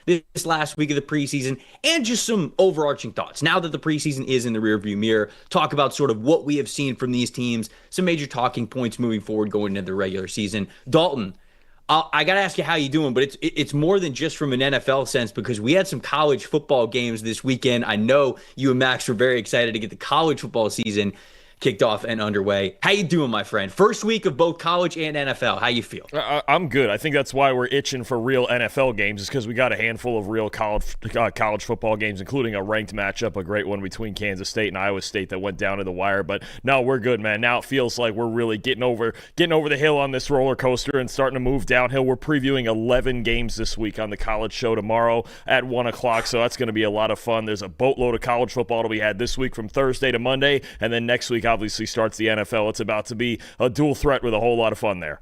this last week of the preseason, and just some overarching thoughts. Now that the preseason is in the rearview mirror, talk about sort of what we have seen from these teams, some major talking points moving forward going into the regular season. Dalton, I got to ask you how you doing, but it's more than just from an NFL sense, because we had some college football games this weekend. I know you and Max were very excited to get the college football season kicked off and underway. How you doing, my friend? First week of both college and NFL. How you feel? I'm good. I think that's why we're itching for real NFL games, is because we got a handful of real college football games, including a ranked matchup, a great one between Kansas State and Iowa State that went down to the wire. But no, we're good, man. Now it feels like we're really getting over the hill on this roller coaster and starting to move downhill. We're previewing 11 games this week on the college show tomorrow at 1 o'clock, so that's going to be a lot of fun. There's a boatload of college football to be had this week from Thursday to Monday, and then next week obviously starts the NFL. It's about to be a dual threat with a whole lot of fun there.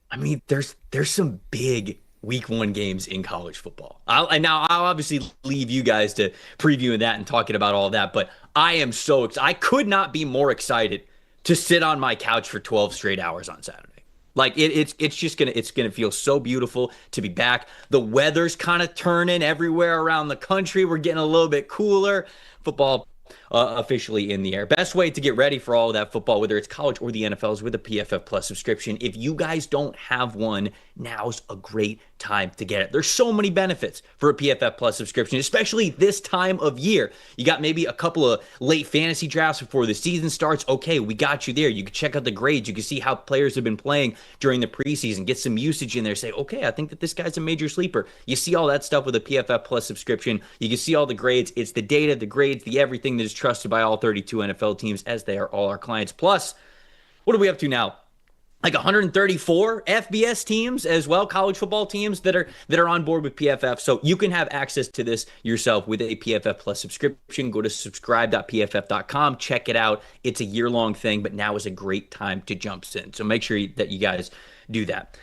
I mean, there's some big week one games in college football. I'll obviously leave you guys to previewing that and talking about all of that, but I am so excited. I could not be more excited to sit on my couch for 12 straight hours on Saturday. Like it's gonna feel so beautiful to be back. The weather's kind of turning everywhere around the country. We're getting a little bit cooler. Football officially in the air. Best way to get ready for all of that football, whether it's college or the NFL, is with a PFF Plus subscription. If you guys don't have one, now's a great time to get it. There's so many benefits for a PFF Plus subscription, especially this time of year. You got maybe a couple of late fantasy drafts before the season starts. Okay, we got you there. You can check out the grades. You can see how players have been playing during the preseason. Get some usage in there. Say, okay, I think that this guy's a major sleeper. You see all that stuff with a PFF Plus subscription. You can see all the grades. It's the data, the grades, the everything that is trusted by all 32 NFL teams, as they are all our clients. Plus, what are we up to now? Like 134 FBS teams as well, college football teams that are on board with PFF. So you can have access to this yourself with a PFF Plus subscription. Go to subscribe.pff.com. Check it out. It's a year-long thing, but now is a great time to jump in. So make sure that you guys do that.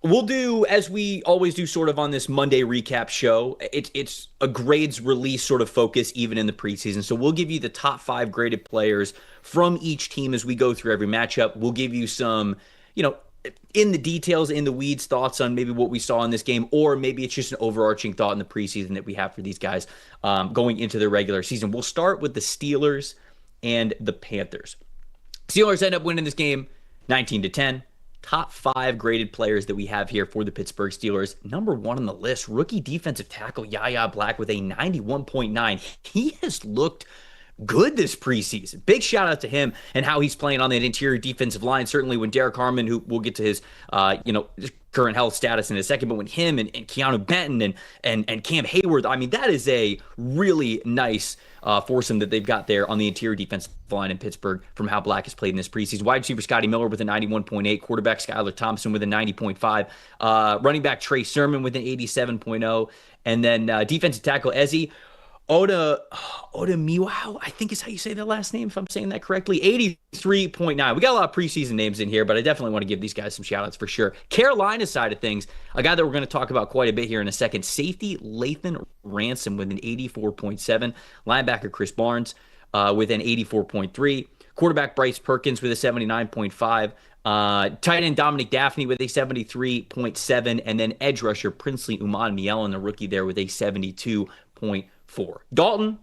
We'll do, as we always do sort of on this Monday recap show, it's a grades release sort of focus even in the preseason. So we'll give you the top 5 graded players from each team as we go through every matchup. We'll give you some, in the details, in the weeds thoughts on maybe what we saw in this game, or maybe it's just an overarching thought in the preseason that we have for these guys going into the regular season. We'll start with the Steelers and the Panthers. Steelers end up winning this game 19-10. Top 5 graded players that we have here for the Pittsburgh Steelers. Number 1 on the list, rookie defensive tackle Yaya Black with a 91.9. He has looked good this preseason. Big shout out to him and how he's playing on that interior defensive line. Certainly when Derek Harmon, who we'll get to his current health status in a second, but when him and Keanu Benton and Cam Hayward, I mean, that is a really nice foursome that they've got there on the interior defensive line in Pittsburgh from how Black has played in this preseason. Wide receiver Scotty Miller with a 91.8, quarterback Skylar Thompson with a 90.5, running back Trey Sermon with an 87.0, and then defensive tackle Ezzy Miwao, I think is how you say the last name, if I'm saying that correctly, 83.9. We got a lot of preseason names in here, but I definitely want to give these guys some shout-outs for sure. Carolina's side of things, a guy that we're going to talk about quite a bit here in a second, safety Lathan Ransom with an 84.7, linebacker Chris Barnes with an 84.3, quarterback Bryce Perkins with a 79.5, tight end Dominic Daphne with a 73.7, and then edge rusher Princely Uman Mielen, the rookie there, with a 72.4. Dalton,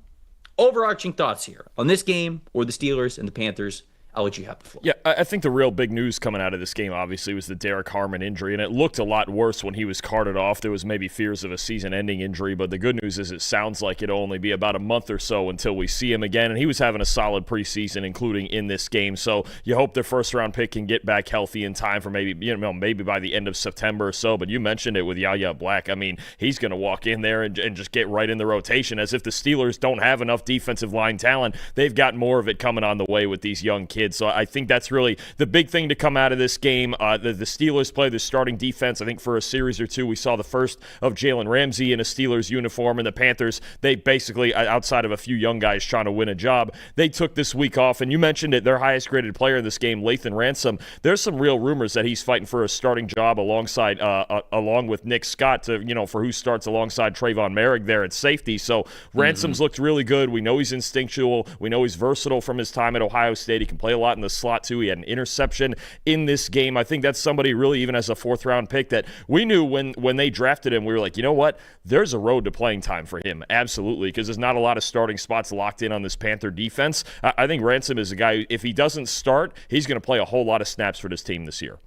overarching thoughts here on this game or the Steelers and the Panthers. I'll let you have the floor. Yeah, I think the real big news coming out of this game, obviously, was the Derek Harmon injury, and it looked a lot worse when he was carted off. There was maybe fears of a season-ending injury, but the good news is it sounds like it'll only be about a month or so until we see him again, and he was having a solid preseason, including in this game. So you hope their first-round pick can get back healthy in time for maybe by the end of September or so. But you mentioned it with Yaya Black. I mean, he's going to walk in there and just get right in the rotation, as if the Steelers don't have enough defensive line talent. They've got more of it coming on the way with these young kids. So I think that's really the big thing to come out of this game. The Steelers play the starting defense, I think, for a series or two. We saw the first of Jalen Ramsey in a Steelers uniform, and the Panthers, they basically, outside of a few young guys trying to win a job, they took this week off. And you mentioned it, their highest graded player in this game, Lathan Ransom. There's some real rumors that he's fighting for a starting job alongside, along with Nick Scott, for who starts alongside Trayvon Merrick there at safety. So Ransom's looked really good. We know he's instinctual. We know he's versatile from his time at Ohio State. He can play a lot in the slot, too. He had an interception in this game. I think that's somebody really, even as a fourth-round pick, that we knew when they drafted him, we were like, you know what? There's a road to playing time for him. Absolutely, because there's not a lot of starting spots locked in on this Panther defense. I think Ransom is a guy, if he doesn't start, he's going to play a whole lot of snaps for this team this year.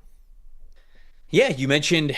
Yeah, you mentioned,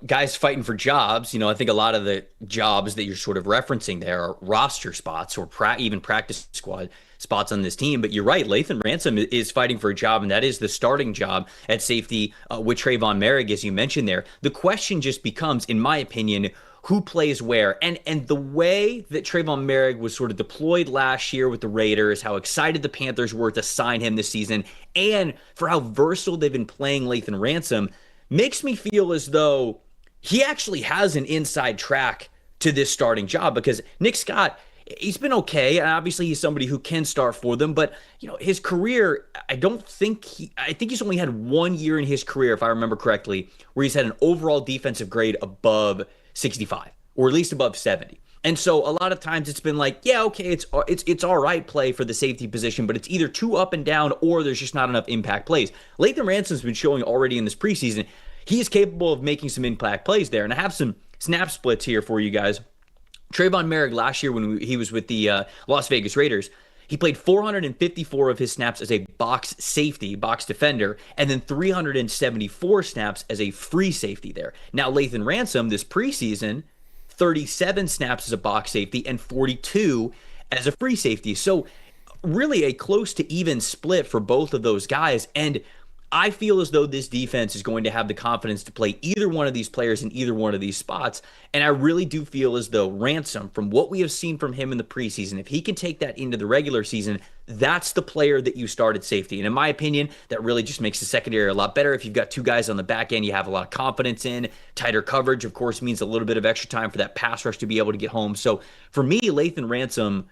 guys fighting for jobs. I think a lot of the jobs that you're sort of referencing there are roster spots or even practice squad spots on this team. But you're right, Lathan Ransom is fighting for a job, and that is the starting job at safety with Trayvon Merrick, as you mentioned there. The question just becomes, in my opinion, who plays where. And the way that Trayvon Merrick was sort of deployed last year with the Raiders, how excited the Panthers were to sign him this season, and for how versatile they've been playing Lathan Ransom, makes me feel as though he actually has an inside track to this starting job, because Nick Scott, he's been okay, and obviously he's somebody who can start for them, but his career, I think he's only had 1 year in his career, if I remember correctly, where he's had an overall defensive grade above 65, or at least above 70. And so a lot of times it's been like, yeah, okay, it's all right play for the safety position, but it's either too up and down or there's just not enough impact plays. Lathan Ransom's been showing already in this preseason he is capable of making some impact plays there. And I have some snap splits here for you guys. Trayvon Merrick last year when he was with the Las Vegas Raiders, he played 454 of his snaps as a box safety, box defender, and then 374 snaps as a free safety there. Now, Lathan Ransom this preseason, 37 snaps as a box safety and 42 as a free safety. So really a close to even split for both of those guys. And I feel as though this defense is going to have the confidence to play either one of these players in either one of these spots. And I really do feel as though Ransom, from what we have seen from him in the preseason, if he can take that into the regular season, that's the player that you start at safety. And in my opinion, that really just makes the secondary a lot better. If you've got two guys on the back end you have a lot of confidence in, tighter coverage, of course, means a little bit of extra time for that pass rush to be able to get home. So for me, Lathan Ransom,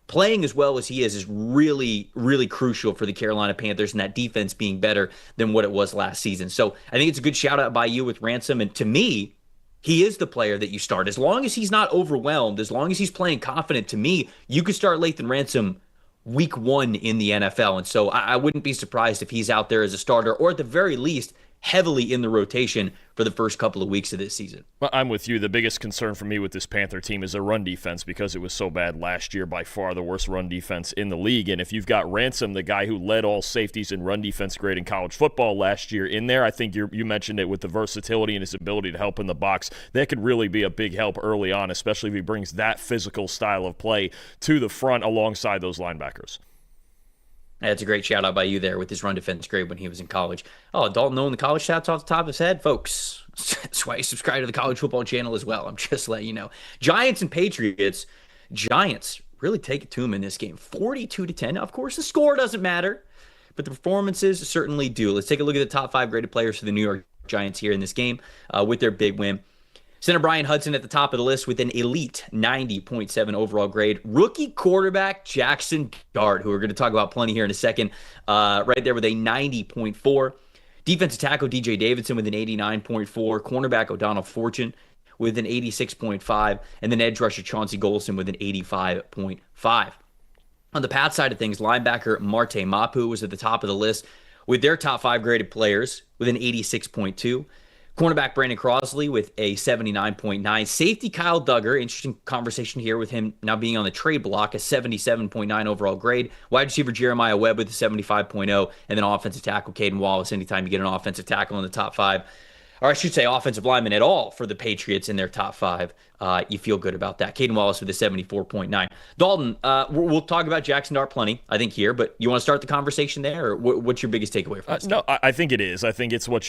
playing as well as he is really, really crucial for the Carolina Panthers, and that defense being better than what it was last season. So I think it's a good shout out by you with Ransom. And to me, he is the player that you start. As long as he's not overwhelmed, as long as he's playing confident, to me, you could start Lathan Ransom week 1 in the NFL. And so I wouldn't be surprised if he's out there as a starter, or at the very least, heavily in the rotation for the first couple of weeks of this season. Well, I'm with you. The biggest concern for me with this Panther team is their run defense, because it was so bad last year, by far the worst run defense in the league. And if you've got Ransom, the guy who led all safeties in run defense grade in college football last year, in there, I think you mentioned it with the versatility and his ability to help in the box. That could really be a big help early on, especially if he brings that physical style of play to the front alongside those linebackers. That's a great shout out by you there with his run defense grade when he was in college. Oh, Dalton knowing the college stats off the top of his head, folks. That's why you subscribe to the college football channel as well. I'm just letting you know. Giants and Patriots. Giants really take it to him in this game. 42-10. Now, of course, the score doesn't matter, but the performances certainly do. Let's take a look at the top 5 graded players for the New York Giants here in this game with their big win. Center Brian Hudson at the top of the list with an elite 90.7 overall grade. Rookie quarterback Jackson Dart, who we're going to talk about plenty here in a second, right there with a 90.4. Defensive tackle DJ Davidson with an 89.4. Cornerback O'Donnell Fortune with an 86.5. And then edge rusher Chauncey Golson with an 85.5. On the Pats side of things, linebacker Marte Mapu was at the top of the list with their top 5 graded players with an 86.2. Cornerback Brandon Crossley with a 79.9. Safety Kyle Duggar, interesting conversation here with him now being on the trade block, a 77.9 overall grade. Wide receiver Jeremiah Webb with a 75.0. And then offensive tackle Caden Wallace. Anytime you get an offensive tackle in the top 5, or I should say offensive lineman at all for the Patriots in their top 5, you feel good about that. Caden Wallace with a 74.9. Dalton, we'll talk about Jackson Dart plenty, I think, here, but you want to start the conversation there, or what's your biggest takeaway from this? No, I think it is. I think it's what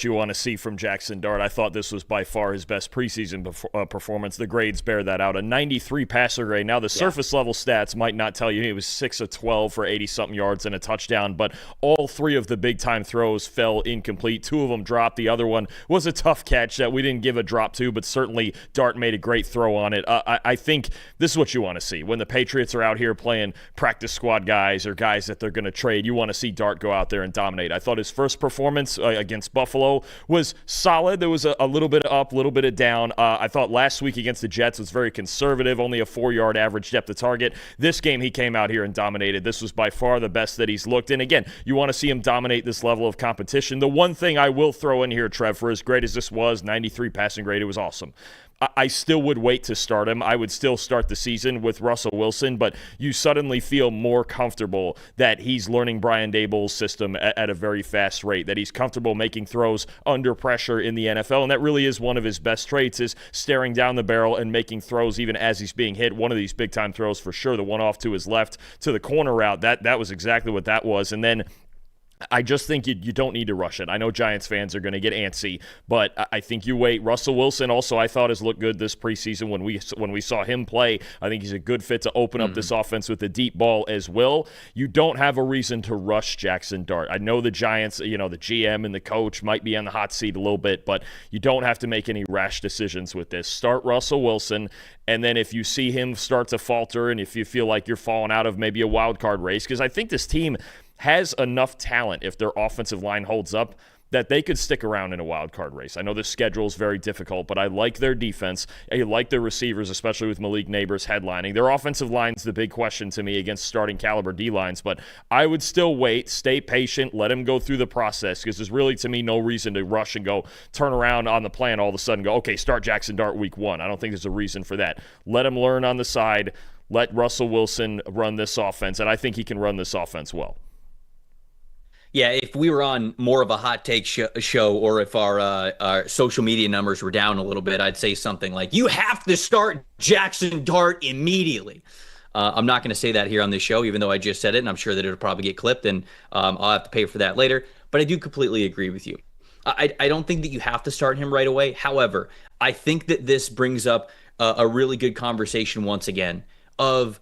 you want to see from Jackson Dart. I thought this was by far his best preseason performance. The grades bear that out. A 93 passer grade. Now, the surface level stats might not tell you he was 6 of 12 for 80-something yards and a touchdown, but all 3 of the big-time throws fell incomplete. 2 of them dropped. The other one one was a tough catch that we didn't give a drop to, but certainly Dart made a great throw on it. I think this is what you want to see. When the Patriots are out here playing practice squad guys or guys that they're going to trade, you want to see Dart go out there and dominate. I thought his first performance against Buffalo was solid. There was a little bit of up, a little bit of down. I thought last week against the Jets was very conservative, only a 4-yard average depth of target. This game, he came out here and dominated. This was by far the best that he's looked. And again, you want to see him dominate this level of competition. The one thing I will throw in here, Trev, for as great as this was, 93 passing grade, it was awesome. I still would wait to start him. I would still start the season with Russell Wilson, but you suddenly feel more comfortable that he's learning Brian Daboll's system at a very fast rate, that he's comfortable making throws under pressure in the NFL, and that really is one of his best traits, is staring down the barrel and making throws even as he's being hit. One of these big-time throws for sure, the one off to his left to the corner route, that was exactly what that was. And then I just think you don't need to rush it. I know Giants fans are going to get antsy, but I think you wait. Russell Wilson also, I thought, has looked good this preseason when we saw him play. I think he's a good fit to open up this offense with the deep ball as well. You don't have a reason to rush Jackson Dart. I know the Giants, the GM and the coach might be on the hot seat a little bit, but you don't have to make any rash decisions with this. Start Russell Wilson, and then if you see him start to falter and if you feel like you're falling out of maybe a wild card race, because I think this team has enough talent, if their offensive line holds up, that they could stick around in a wild card race. I know the schedule is very difficult, but I like their defense. I like their receivers, especially with Malik Neighbors headlining. Their offensive line's the big question to me against starting caliber D-lines, but I would still wait, stay patient, let him go through the process, because there's really, to me, no reason to rush and go turn around on the plan all of a sudden, go, okay, start Jackson Dart week 1. I don't think there's a reason for that. Let him learn on the side. Let Russell Wilson run this offense, and I think he can run this offense well. Yeah, if we were on more of a hot take show, or if our social media numbers were down a little bit, I'd say something like, you have to start Jackson Dart immediately. I'm not going to say that here on this show, even though I just said it, and I'm sure that it'll probably get clipped, and I'll have to pay for that later. But I do completely agree with you. I don't think that you have to start him right away. However, I think that this brings up a really good conversation once again of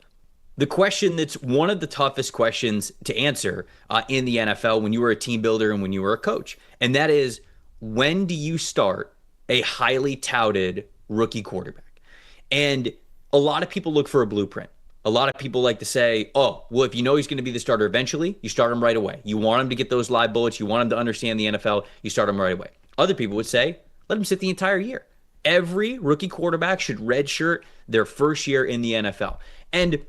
the question that's one of the toughest questions to answer in the NFL when you were a team builder and when you were a coach. And that is, when do you start a highly touted rookie quarterback? And a lot of people look for a blueprint. A lot of people like to say, oh, well, if you know he's going to be the starter eventually, you start him right away. You want him to get those live bullets. You want him to understand the NFL. You start him right away. Other people would say, let him sit the entire year. Every rookie quarterback should redshirt their first year in the NFL. And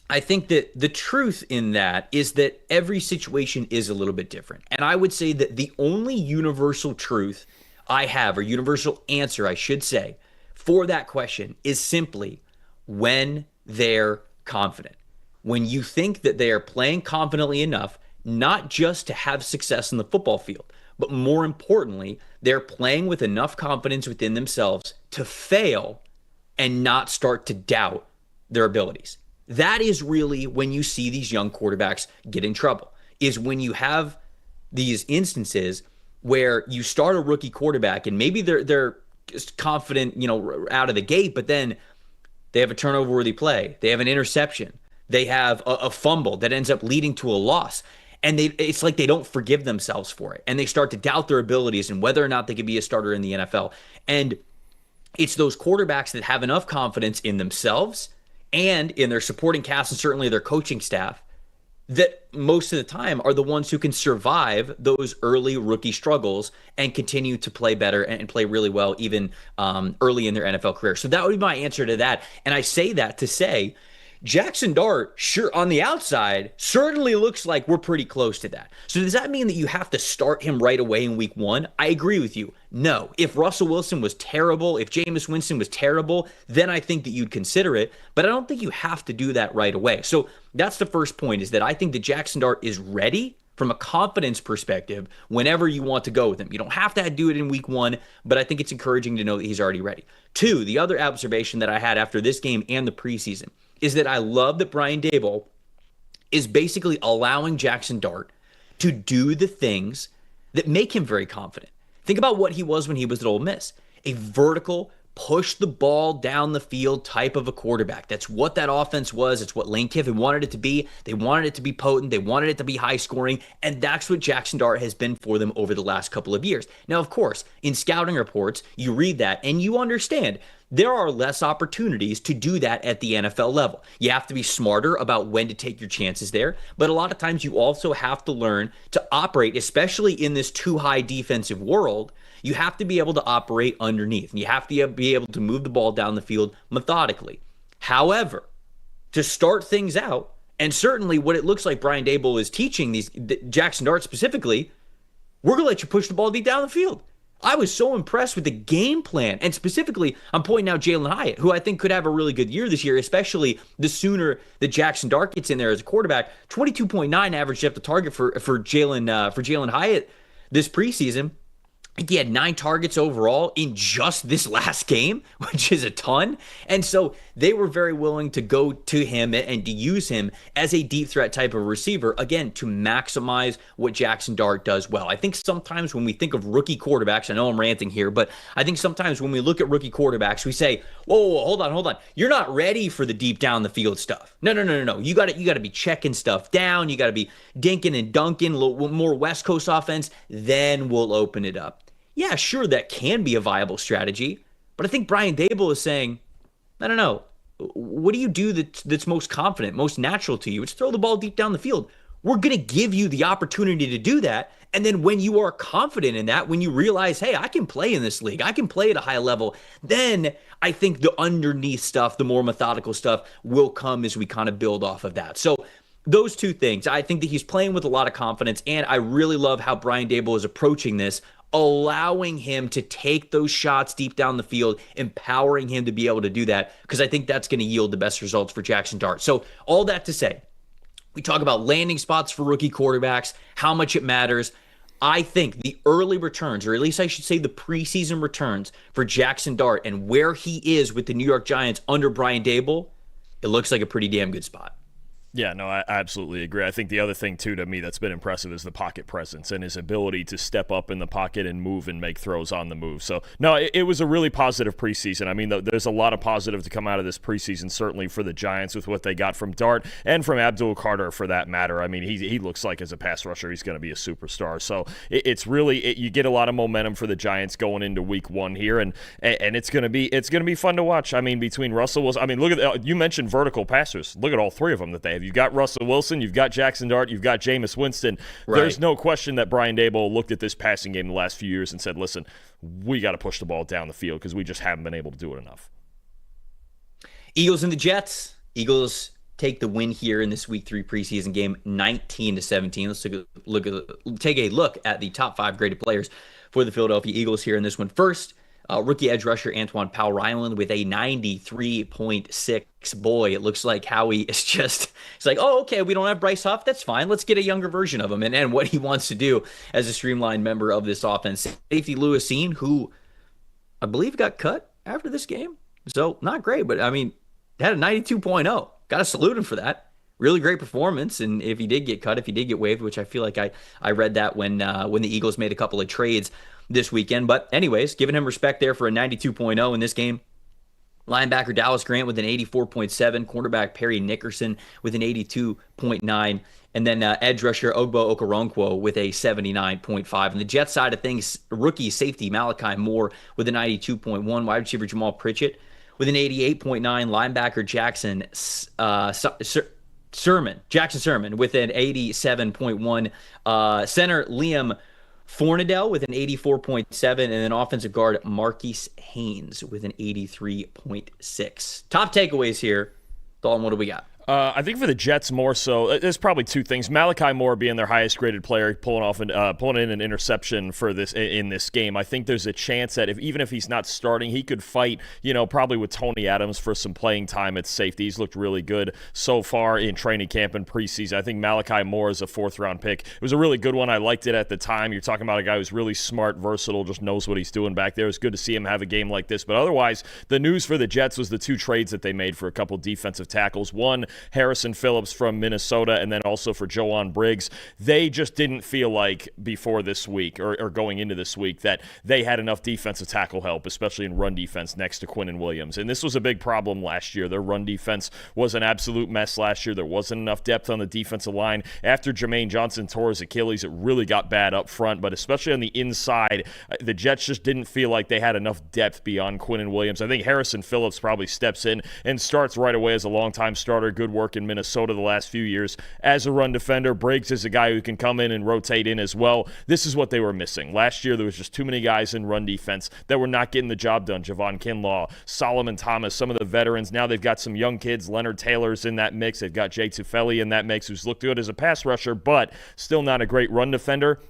I think that the truth in that is that every situation is a little bit different. And I would say that the only universal truth I have, or universal answer, I should say, for that question is simply when they're confident. When you think that they are playing confidently enough, not just to have success in the football field, but more importantly, they're playing with enough confidence within themselves to fail and not start to doubt their abilities. That is really when you see these young quarterbacks get in trouble, is when you have these instances where you start a rookie quarterback and maybe they're just confident, out of the gate, but then they have a turnover-worthy play. They have an interception. They have a fumble that ends up leading to a loss. And it's like they don't forgive themselves for it. And they start to doubt their abilities and whether or not they could be a starter in the NFL. And it's those quarterbacks that have enough confidence in themselves and in their supporting cast and certainly their coaching staff that most of the time are the ones who can survive those early rookie struggles and continue to play better and play really well even early in their NFL career. So that would be my answer to that. And I say that to say Jackson Dart, sure, on the outside, certainly looks like we're pretty close to that. So does that mean that you have to start him right away in week 1? I agree with you. No. If Russell Wilson was terrible, if Jameis Winston was terrible, then I think that you'd consider it. But I don't think you have to do that right away. So that's the first point, is that I think that Jackson Dart is ready from a confidence perspective whenever you want to go with him. You don't have to do it in week 1, but I think it's encouraging to know that he's already ready. 2, the other observation that I had after this game and the preseason is that I love that Brian Daboll is basically allowing Jackson Dart to do the things that make him very confident. Think about what he was when he was at Ole Miss. A vertical, push the ball down the field type of a quarterback. That's what that offense was. It's what Lane Kiffin wanted it to be. They wanted it to be potent. They wanted it to be high scoring. And that's what Jackson Dart has been for them over the last couple of years. Now, of course, in scouting reports, you read that and you understand there are less opportunities to do that at the NFL level. You have to be smarter about when to take your chances there. But a lot of times you also have to learn to operate, especially in this too high defensive world. You have to be able to operate underneath. And you have to be able to move the ball down the field methodically. However, to start things out, and certainly what it looks like Brian Daboll is teaching these Jackson Dart specifically, we're going to let you push the ball deep down the field. I was so impressed with the game plan. And specifically, I'm pointing out Jalen Hyatt, who I think could have a really good year this year, especially the sooner that Jackson Dart gets in there as a quarterback. 22.9 average depth of target for Jalen Hyatt this preseason. He had 9 targets overall in just this last game, which is a ton. And so they were very willing to go to him and to use him as a deep threat type of receiver, again, to maximize what Jackson Dart does well. I think sometimes when we think of rookie quarterbacks, I know I'm ranting here, but I think sometimes when we look at rookie quarterbacks, we say, whoa, hold on. You're not ready for the deep down the field stuff. No. You got to be checking stuff down. You got to be dinking and dunking, a little more West Coast offense. Then we'll open it up. Yeah, sure, that can be a viable strategy, but I think Brian Daboll is saying, no. What do you do that's most confident, most natural to you? It's throw the ball deep down the field. We're going to give you the opportunity to do that, and then when you are confident in that, when you realize, hey, I can play in this league, I can play at a high level, then I think the underneath stuff, the more methodical stuff will come as we kind of build off of that. So those two things, I think that he's playing with a lot of confidence, and I really love how Brian Daboll is approaching this, allowing him to take those shots deep down the field, empowering him to be able to do that, because I think that's going to yield the best results for Jackson Dart. So all that to say, we talk about landing spots for rookie quarterbacks, how much it matters. I think the early returns, or at least I should say the preseason returns for Jackson Dart and where he is with the New York Giants under Brian Daboll, it looks like a pretty damn good spot. Yeah, no, I absolutely agree. I think the other thing, too, to me that's been impressive is the pocket presence and his ability to step up in the pocket and move and make throws on the move. So, no, it was a really positive preseason. I mean, there's a lot of positive to come out of this preseason, certainly for the Giants with what they got from Dart and from Abdul Carter, for that matter. I mean, he looks like as a pass rusher, he's going to be a superstar. So it's really you get a lot of momentum for the Giants going into Week 1 here, and it's going to be fun to watch. I mean, between Russell Wilson, I mean, look at you mentioned vertical passers. Look at all 3 of them that they have. You've got Russell Wilson, you've got Jackson Dart, you've got Jameis Winston. Right. There's no question that Brian Daboll looked at this passing game the last few years and said, listen, we got to push the ball down the field because we just haven't been able to do it enough. Eagles and the Jets. Eagles take the win here in this Week 3 preseason game, 19-17. Let's take a look at the top 5 graded players for the Philadelphia Eagles here in this one. First, rookie edge rusher Antoine Powell-Ryland with a 93.6. Boy, it looks like Howie is it's like, oh, okay, we don't have Bryce Huff. That's fine. Let's get a younger version of him and what he wants to do as a streamlined member of this offense. Safety Lewis Cine, who I believe got cut after this game. So not great, but I mean, had a 92.0. Got to salute him for that. Really great performance. And if he did get cut, if he did get waived, which I feel like I read that when the Eagles made a couple of trades this weekend. But anyways, giving him respect there for a 92.0 in this game. Linebacker Dallas Grant with an 84.7, cornerback Perry Nickerson with an 82.9, and then edge rusher Ogbo Okoronkwo with a 79.5. On the Jets side of things, rookie safety Malachi Moore with a 92.1, wide receiver Jamal Pritchett with an 88.9, linebacker Jackson Sermon with an 87.1, center Liam Fornadell with an 84.7, and then offensive guard Marquise Haynes with an 83.6. Top takeaways here. Dalton, what do we got? I think for the Jets more so, there's probably 2 things. Malachi Moore being their highest graded player, pulling in an interception for this in this game. I think there's a chance that even if he's not starting, he could fight, probably with Tony Adams for some playing time at safety. He's looked really good so far in training camp and preseason. I think Malachi Moore is a 4th-round pick. It was a really good one. I liked it at the time. You're talking about a guy who's really smart, versatile, just knows what he's doing back there. It's good to see him have a game like this. But otherwise, the news for the Jets was the 2 trades that they made for a couple defensive tackles. One, Harrison Phillips from Minnesota, and then also for Joan Briggs. They just didn't feel like before this week or going into this week that they had enough defensive tackle help, especially in run defense next to Quinnen Williams. And this was a big problem last year. Their run defense was an absolute mess last year. There wasn't enough depth on the defensive line. After Jermaine Johnson tore his Achilles, it really got bad up front, but especially on the inside, the Jets just didn't feel like they had enough depth beyond Quinnen Williams. I think Harrison Phillips probably steps in and starts right away as a longtime starter. Good work in Minnesota the last few years as a run defender. Briggs is a guy who can come in and rotate in as well. This is what they were missing. Last year, there was just too many guys in run defense that were not getting the job done. Javon Kinlaw, Solomon Thomas, some of the veterans. Now they've got some young kids. Leonard Taylor's in that mix. They've got Jay Tufele in that mix, who's looked good as a pass rusher, but still not a great run defender.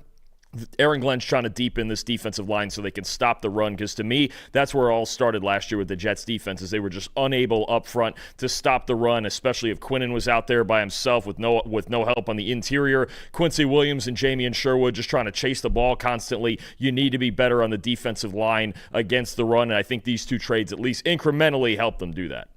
Aaron Glenn's trying to deepen this defensive line so they can stop the run, because to me, that's where it all started last year with the Jets defense, is they were just unable up front to stop the run, especially if Quinnen was out there by himself with no help on the interior. Quincy Williams and Jamie and Sherwood just trying to chase the ball constantly. You need to be better on the defensive line against the run, and I think these two trades at least incrementally help them do that.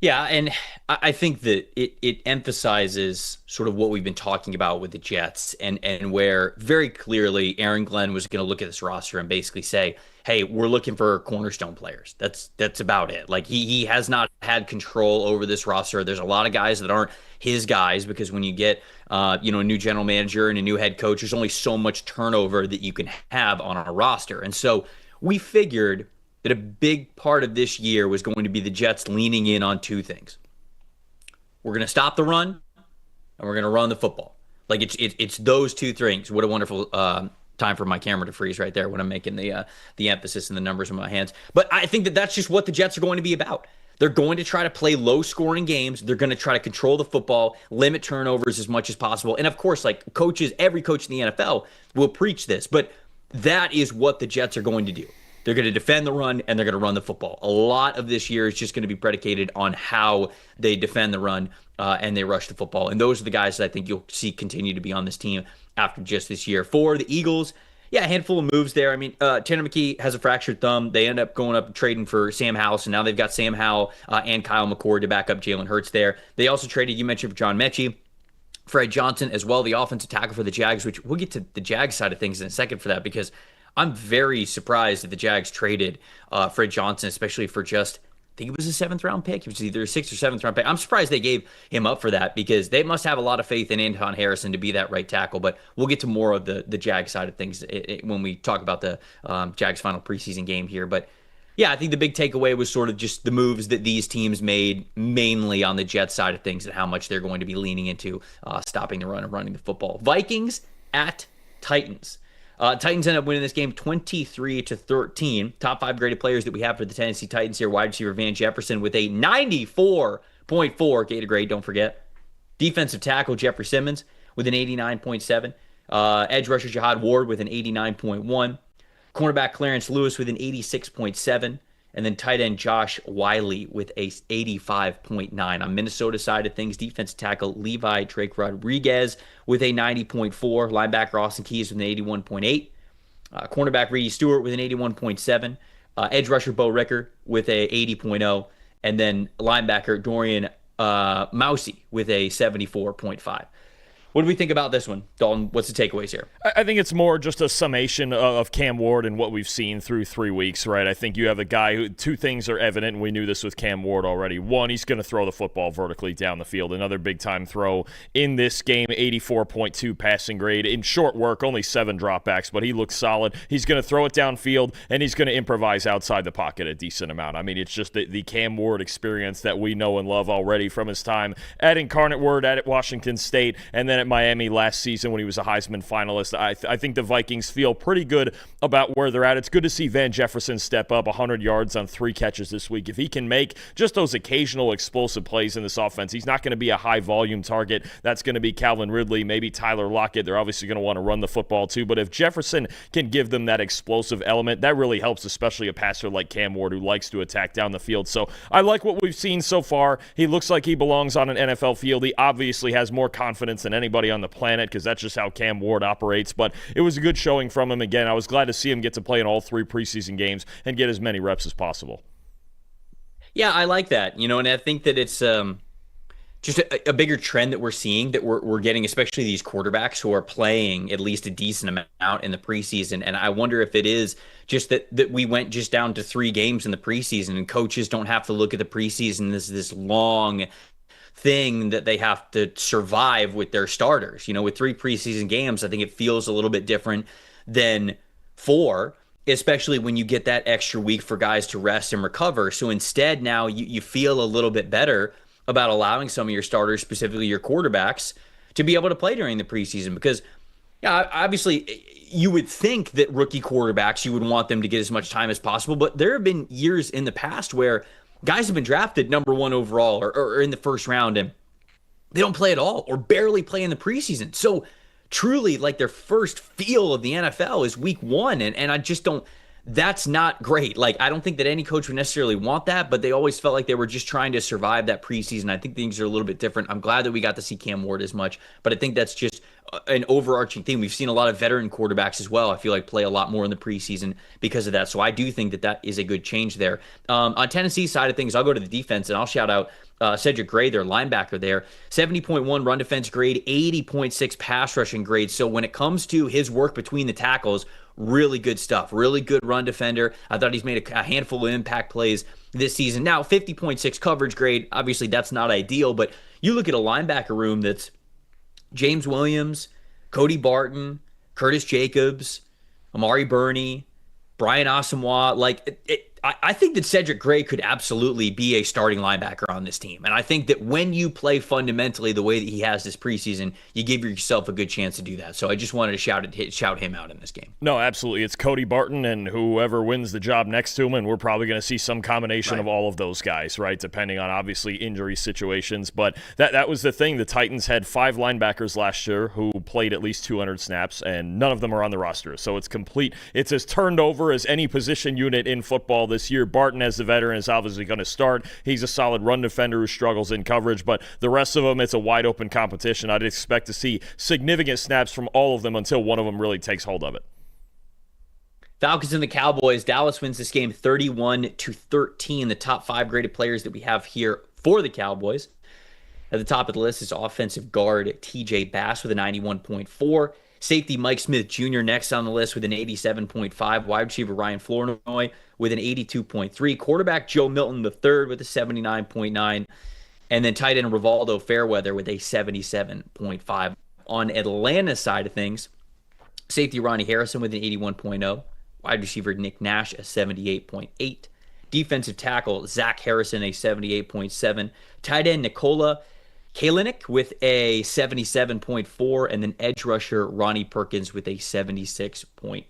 Yeah, and I think that it emphasizes sort of what we've been talking about with the Jets, and where very clearly Aaron Glenn was going to look at this roster and basically say, hey, we're looking for cornerstone players. That's about it. Like, he has not had control over this roster. There's a lot of guys that aren't his guys, because when you get a new general manager and a new head coach, there's only so much turnover that you can have on a roster. And so we figured that a big part of this year was going to be the Jets leaning in on two things. We're going to stop the run, and we're going to run the football. Like, it's those two things. What a wonderful time for my camera to freeze right there when I'm making the emphasis and the numbers in my hands. But I think that that's just what the Jets are going to be about. They're going to try to play low-scoring games. They're going to try to control the football, limit turnovers as much as possible. And, of course, like coaches, every coach in the NFL will preach this. But that is what the Jets are going to do. They're going to defend the run, and they're going to run the football. A lot of this year is just going to be predicated on how they defend the run and they rush the football. And those are the guys that I think you'll see continue to be on this team after just this year. For the Eagles, yeah, a handful of moves there. I mean, Tanner McKee has a fractured thumb. They end up going up and trading for Sam Howell, so now they've got Sam Howell and Kyle McCord to back up Jalen Hurts there. They also traded, you mentioned, for John Mechie, Fred Johnson as well, the offensive tackle for the Jags, which we'll get to the Jags side of things in a second for that, because I'm very surprised that the Jags traded Fred Johnson, especially for just, I think it was a 7th-round pick. It was either a 6th or 7th-round pick. I'm surprised they gave him up for that, because they must have a lot of faith in Anton Harrison to be that right tackle. But we'll get to more of the Jags side of things when we talk about the Jags final preseason game here. But yeah, I think the big takeaway was sort of just the moves that these teams made, mainly on the Jets side of things, and how much they're going to be leaning into stopping the run and running the football. Vikings at Titans. Titans end up winning this game 23-13. Top 5 graded players that we have for the Tennessee Titans here: wide receiver Van Jefferson with a 94.4 Gator grade, don't forget. Defensive tackle Jeffrey Simmons with an 89.7. Edge rusher Jihad Ward with an 89.1. Cornerback Clarence Lewis with an 86.7. And then tight end Josh Wiley with a 85.9. On Minnesota's side of things, defensive tackle Levi Drake Rodriguez with a 90.4. Linebacker Austin Keys with an 81.8. Cornerback Reedy Stewart with an 81.7. Edge rusher Bo Ricker with a 80.0. And then linebacker Dorian Mousey with a 74.5. What do we think about this one, Dalton? What's the takeaways here? I think it's more just a summation of Cam Ward and what we've seen through 3 weeks, right? I think you have a guy who, two things are evident, and we knew this with Cam Ward already. One, he's going to throw the football vertically down the field. Another big-time throw in this game, 84.2 passing grade. In short work, only 7 dropbacks, but he looks solid. He's going to throw it downfield, and he's going to improvise outside the pocket a decent amount. I mean, it's just the Cam Ward experience that we know and love already from his time at Incarnate Word, at Washington State, and then at Miami last season when he was a Heisman finalist. I think the Vikings feel pretty good about where they're at. It's good to see Van Jefferson step up 100 yards on 3 catches this week. If he can make just those occasional explosive plays in this offense, he's not going to be a high-volume target. That's going to be Calvin Ridley, maybe Tyler Lockett. They're obviously going to want to run the football too, but if Jefferson can give them that explosive element, that really helps, especially a passer like Cam Ward who likes to attack down the field. So I like what we've seen so far. He looks like he belongs on an NFL field. He obviously has more confidence than anybody on the planet, because that's just how Cam Ward operates, but it was a good showing from him. Again, I was glad to see him get to play in all 3 preseason games and get as many reps as possible. Yeah, I like that, and I think that it's just a bigger trend that we're seeing that we're getting, especially these quarterbacks who are playing at least a decent amount in the preseason. And I wonder if it is just that we went just down to 3 games in the preseason, and coaches don't have to look at the preseason as this long thing that they have to survive with their starters. With 3 preseason games, I think it feels a little bit different than 4, especially when you get that extra week for guys to rest and recover. So instead, now you feel a little bit better about allowing some of your starters, specifically your quarterbacks, to be able to play during the preseason. Because, yeah, obviously, you would think that rookie quarterbacks, you would want them to get as much time as possible. But there have been years in the past where guys have been drafted number 1 overall or in the first round, and they don't play at all or barely play in the preseason. So truly, like, their first feel of the NFL is week 1. And I just don't. That's not great. Like, I don't think that any coach would necessarily want that, but they always felt like they were just trying to survive that preseason. I think things are a little bit different. I'm glad that we got to see Cam Ward as much, but I think that's just an overarching theme. We've seen a lot of veteran quarterbacks as well, I feel like, play a lot more in the preseason because of that. So I do think that is a good change there. On Tennessee's side of things, I'll go to the defense, and I'll shout out Cedric Gray, their linebacker there. 70.1 run defense grade, 80.6 pass rushing grade. So when it comes to his work between the tackles, really good stuff. Really good run defender. I thought he's made a handful of impact plays this season. Now, 50.6 coverage grade. Obviously, that's not ideal, but you look at a linebacker room that's James Williams, Cody Barton, Curtis Jacobs, Amari Burney, Brian Asamoah. I think that Cedric Gray could absolutely be a starting linebacker on this team. And I think that when you play fundamentally the way that he has this preseason, you give yourself a good chance to do that. So I just wanted to shout him out in this game. No, absolutely. It's Cody Barton and whoever wins the job next to him, and we're probably going to see some combination of all of those guys, right, depending on, obviously, injury situations. But that was the thing. The Titans had 5 linebackers last year who played at least 200 snaps, and none of them are on the roster. So it's complete. It's as turned over as any position unit in football this year. Barton, as the veteran, is obviously going to start. He's a solid run defender who struggles in coverage, but the rest of them, it's a wide open competition. I'd expect to see significant snaps from all of them until one of them really takes hold of it. Falcons and the Cowboys. Dallas wins this game 31-13. The top 5 graded players that we have here for the Cowboys. At the top of the list is offensive guard TJ Bass with a 91.4. Safety Mike Smith Jr. next on the list with an 87.5. Wide receiver Ryan Flournoy with an 82.3. Quarterback Joe Milton III with a 79.9. And then tight end Rivaldo Fairweather with a 77.5. On Atlanta's side of things, safety Ronnie Harrison with an 81.0. Wide receiver Nick Nash a 78.8. Defensive tackle Zach Harrison a 78.7. Tight end Nikola Kalinick with a 77.4, and then edge rusher Ronnie Perkins with a 76.0.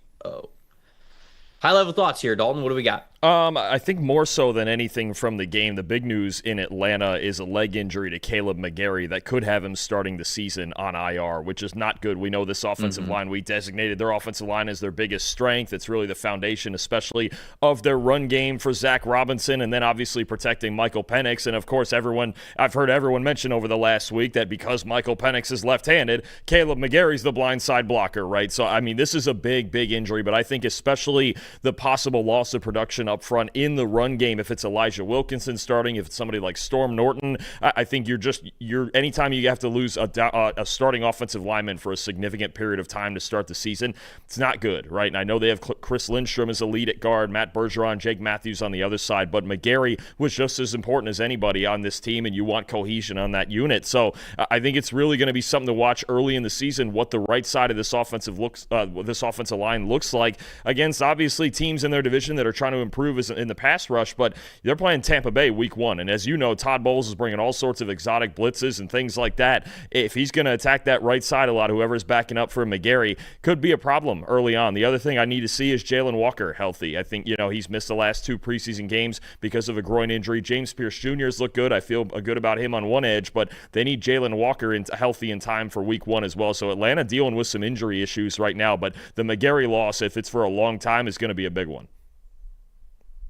High-level thoughts here, Dalton. What do we got? I think more so than anything from the game, the big news in Atlanta is a leg injury to Caleb McGarry that could have him starting the season on IR, which is not good. We know this offensive line, we designated their offensive line as their biggest strength. It's really the foundation, especially of their run game for Zach Robinson, and then obviously protecting Michael Penix. And of course, I've heard everyone mention over the last week that because Michael Penix is left-handed, Caleb McGarry's the blindside blocker, right? So, I mean, this is a big, big injury, but I think especially the possible loss of production up front in the run game, if it's Elijah Wilkinson starting, if it's somebody like Storm Norton, I think you're anytime you have to lose a starting offensive lineman for a significant period of time to start the season, it's not good, right? And I know they have Chris Lindstrom as a lead at guard, Matt Bergeron, Jake Matthews on the other side, but McGarry was just as important as anybody on this team, and you want cohesion on that unit. So I think it's really going to be something to watch early in the season, what the right side of this offensive line looks like against obviously teams in their division that are trying to improve in the pass rush, but they're playing Tampa Bay week 1. And as you know, Todd Bowles is bringing all sorts of exotic blitzes and things like that. If he's going to attack that right side a lot, whoever's backing up for McGarry could be a problem early on. The other thing I need to see is Jalen Walker healthy. I think, he's missed the last 2 preseason games because of a groin injury. James Pierce Jr. has looked good. I feel good about him on one edge, but they need Jalen Walker healthy in time for week 1 as well. So Atlanta dealing with some injury issues right now, but the McGarry loss, if it's for a long time, is going to be a big one.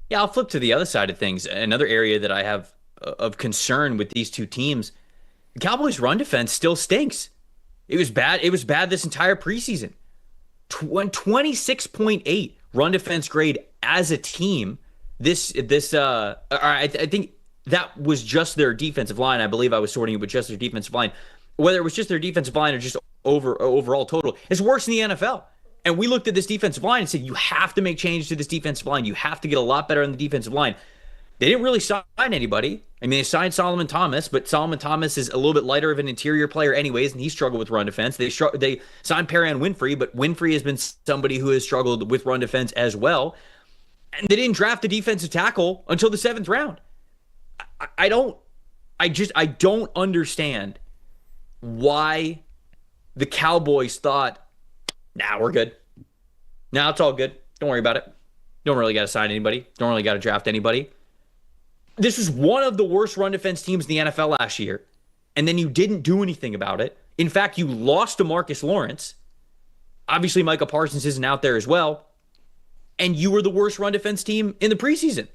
Yeah, I'll flip to the other side of things. Another area that I have of concern with these two teams, the Cowboys' run defense still stinks. It was bad. It was bad this entire preseason. 26.8 run defense grade as a team. I think that was just their defensive line, I believe I was sorting it with just their defensive line, whether it was just their defensive line or just overall total, it's worse in the NFL. And we looked at this defensive line and said, you have to make changes to this defensive line. You have to get a lot better in the defensive line. They didn't really sign anybody. I mean, they signed Solomon Thomas, but Solomon Thomas is a little bit lighter of an interior player anyways, and he struggled with run defense. They signed Perrion Winfrey, but Winfrey has been somebody who has struggled with run defense as well. And they didn't draft a defensive tackle until the 7th round. I don't understand why the Cowboys thought, nah, we're good. Nah, it's all good. Don't worry about it. Don't really got to sign anybody. Don't really got to draft anybody. This was one of the worst run defense teams in the NFL last year, and then you didn't do anything about it. In fact, you lost to Marcus Lawrence. Obviously, Micah Parsons isn't out there as well, and you were the worst run defense team in the preseason.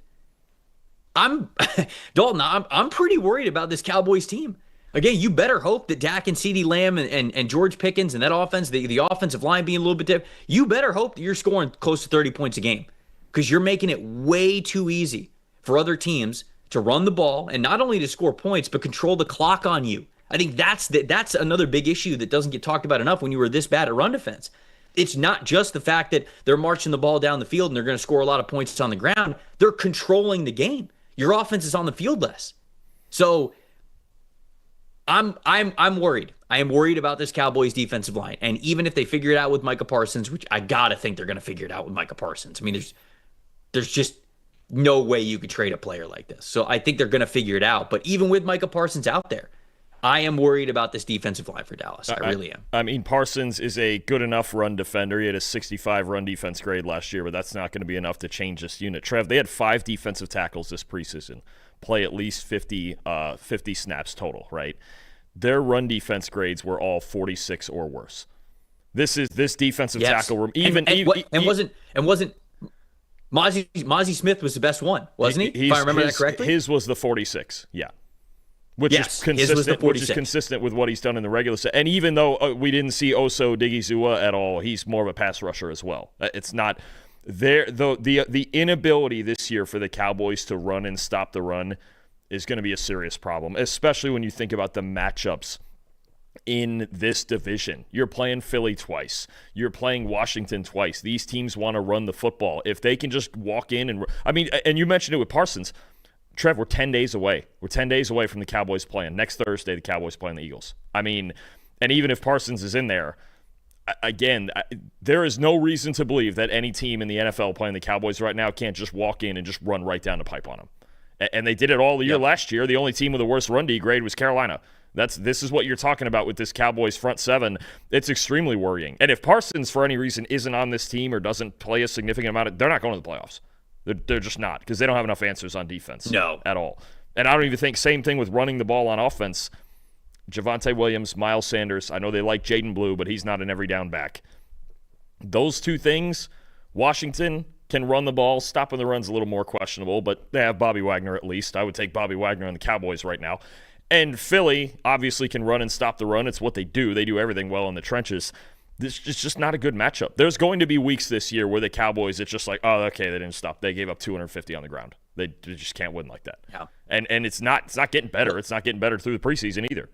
Dalton, I'm pretty worried about this Cowboys team. Again, you better hope that Dak and CeeDee Lamb and George Pickens and that offense, the offensive line being a little bit different, you better hope that you're scoring close to 30 points a game, because you're making it way too easy for other teams to run the ball and not only to score points, but control the clock on you. I think that's another big issue that doesn't get talked about enough when you were this bad at run defense. It's not just the fact that they're marching the ball down the field and they're going to score a lot of points on the ground. They're controlling the game. Your offense is on the field less. So I'm worried. I am worried about this Cowboys defensive line. And even if they figure it out with Micah Parsons, which I gotta think they're going to figure it out with Micah Parsons. I mean, there's just no way you could trade a player like this. So I think they're going to figure it out. But even with Micah Parsons out there, I am worried about this defensive line for Dallas. I really am. I mean, Parsons is a good enough run defender. He had a 65 run defense grade last year, but that's not going to be enough to change this unit. Trev, they had 5 defensive tackles this preseason, play at least 50 snaps total, right? Their run defense grades were all 46 or worse. This defensive tackle room, wasn't Mozzie Smith was the best one, wasn't he? If I remember that correctly, his was the 46. Yeah. Which is consistent with what he's done in the regular set. And even though we didn't see Oso Digizua at all, he's more of a pass rusher as well. It's not there. The inability this year for the Cowboys to run and stop the run is going to be a serious problem, especially when you think about the matchups in this division. You're playing Philly twice. You're playing Washington twice. These teams want to run the football. If they can just walk in and you mentioned it with Parsons. Trev, we're 10 days away. We're 10 days away from the Cowboys playing. Next Thursday, the Cowboys playing the Eagles. I mean, and even if Parsons is in there, again, there is no reason to believe that any team in the NFL playing the Cowboys right now can't just walk in and just run right down the pipe on them. And they did it all the year last year. The only team with the worst run D grade was Carolina. This is what you're talking about with this Cowboys front seven. It's extremely worrying. And if Parsons, for any reason, isn't on this team or doesn't play a significant amount, they're not going to the playoffs. They're just not, because they don't have enough answers on defense at all. And I don't even think, same thing with running the ball on offense. Javonte Williams, Miles Sanders, I know they like Jaden Blue, but he's not an every down back. Those two things, Washington can run the ball. Stopping the run's a little more questionable, but they have Bobby Wagner at least. I would take Bobby Wagner on the Cowboys right now. And Philly obviously can run and stop the run. It's what they do. They do everything well in the trenches. This is just not a good matchup. There's going to be weeks this year where the Cowboys, it's just like, oh, okay, they didn't stop. They gave up 250 on the ground. They just can't win like that. Yeah. And it's not getting better. It's not getting better through the preseason either.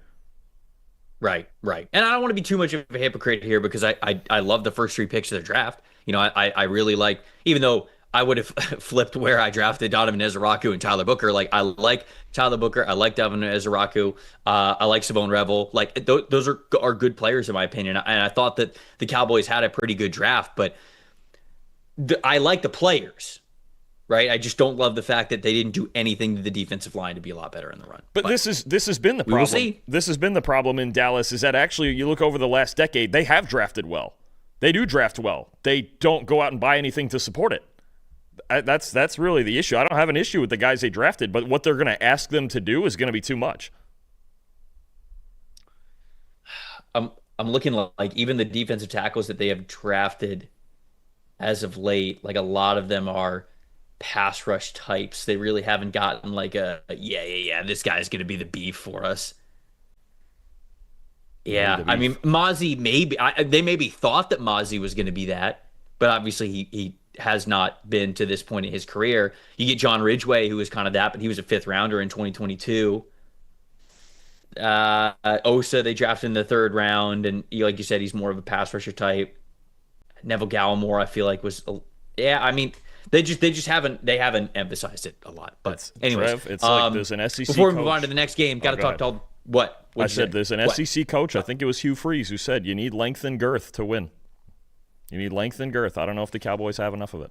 Right. And I don't want to be too much of a hypocrite here, because I love the first 3 picks of the draft. You know, I really like, even though I would have flipped where I drafted Donovan Ezeraku and Tyler Booker. Like, I like Tyler Booker. I like Donovan Ezeraku. I like Savone Revel. Like, those are good players in my opinion. And I thought that the Cowboys had a pretty good draft, but I like the players, right? I just don't love the fact that they didn't do anything to the defensive line to be a lot better in the run. But this has been the problem. Will see. This has been the problem in Dallas, is that actually you look over the last decade, they have drafted well. They do draft well. They don't go out and buy anything to support it. That's really the issue. I don't have an issue with the guys they drafted, but what they're going to ask them to do is going to be too much. I'm looking like even the defensive tackles that they have drafted as of late, like a lot of them are pass rush types. They really haven't gotten like this guy's going to be the beef for us. Yeah, I mean, Mozzie they maybe thought that Mozzie was going to be that, but obviously he has not been to this point in his career. You get John Ridgway, who was kind of that, but he was a 5th rounder in 2022. Osa, they drafted in the 3rd round, and like you said, he's more of a pass rusher type. Neville Gallimore, I feel like I mean, they haven't emphasized it a lot. But anyways, Trev, it's like there's an SEC before we coach. move on to the next game, got to talk to what I said. There's an SEC coach. I think it was Hugh Freeze who said you need length and girth to win. You need length and girth. I don't know if the Cowboys have enough of it.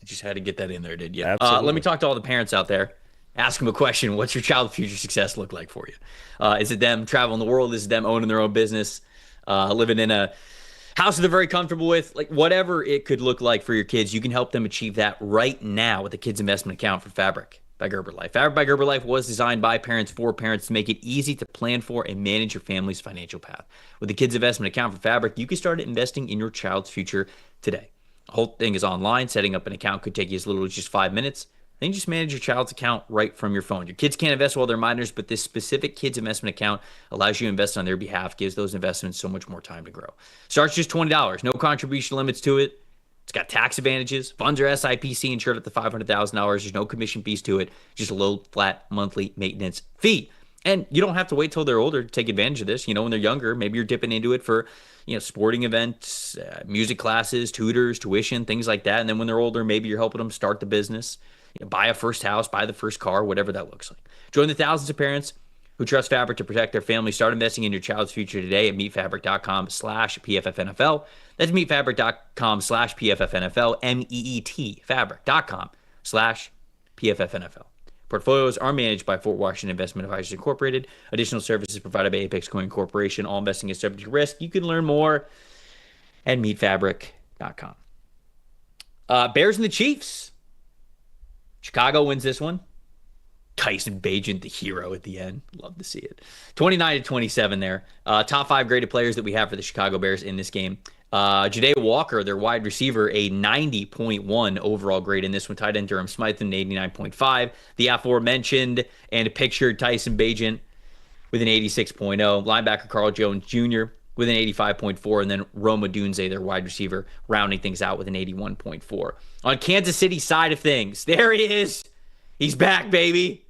I just had to get that in there, did you? Absolutely. Let me talk to all the parents out there. Ask them a question. What's your child's future success look like for you? Is it them traveling the world? Is it them owning their own business? Living in a house that they're very comfortable with? Like, whatever it could look like for your kids, you can help them achieve that right now with the Kids Investment Account for Fabric by Gerber Life. Fabric by Gerber Life was designed by parents for parents to make it easy to plan for and manage your family's financial path. With the Kids Investment Account for Fabric, you can start investing in your child's future today. The whole thing is online. Setting up an account could take you as little as just 5 minutes. Then you just manage your child's account right from your phone. Your kids can't invest while they're minors, but this specific kids investment account allows you to invest on their behalf, gives those investments so much more time to grow. Starts just $20. No contribution limits to it. It's got tax advantages. Funds are SIPC insured up to $500,000. There's no commission fees to it. Just a low, flat monthly maintenance fee. And you don't have to wait till they're older to take advantage of this. When they're younger, maybe you're dipping into it for, sporting events, music classes, tutors, tuition, things like that. And then when they're older, maybe you're helping them start the business. Buy a first house, buy the first car, whatever that looks like. Join the thousands of parents who trust Fabric to protect their family. Start investing in your child's future today at meetfabric.com/PFFNFL. That's meetfabric.com/PFFNFL, MEET, fabric.com/PFFNFL. Portfolios are managed by Fort Washington Investment Advisors Incorporated. Additional services provided by Apex Coin Corporation. All investing is subject to risk. You can learn more at meetfabric.com. Bears and the Chiefs. Chicago wins this one. Tyson Bagent, the hero at the end. Love to see it. 29-27 there. Top 5 graded players that we have for the Chicago Bears in this game. Ja'Day Walker, their wide receiver, a 90.1 overall grade in this one. Tight end Durham Smythe, an 89.5. The aforementioned and pictured Tyson Bagent with an 86.0. Linebacker Carl Jones Jr. with an 85.4, and then Roma Dunze, their wide receiver, rounding things out with an 81.4. On Kansas City side of things, there he is. He's back, baby.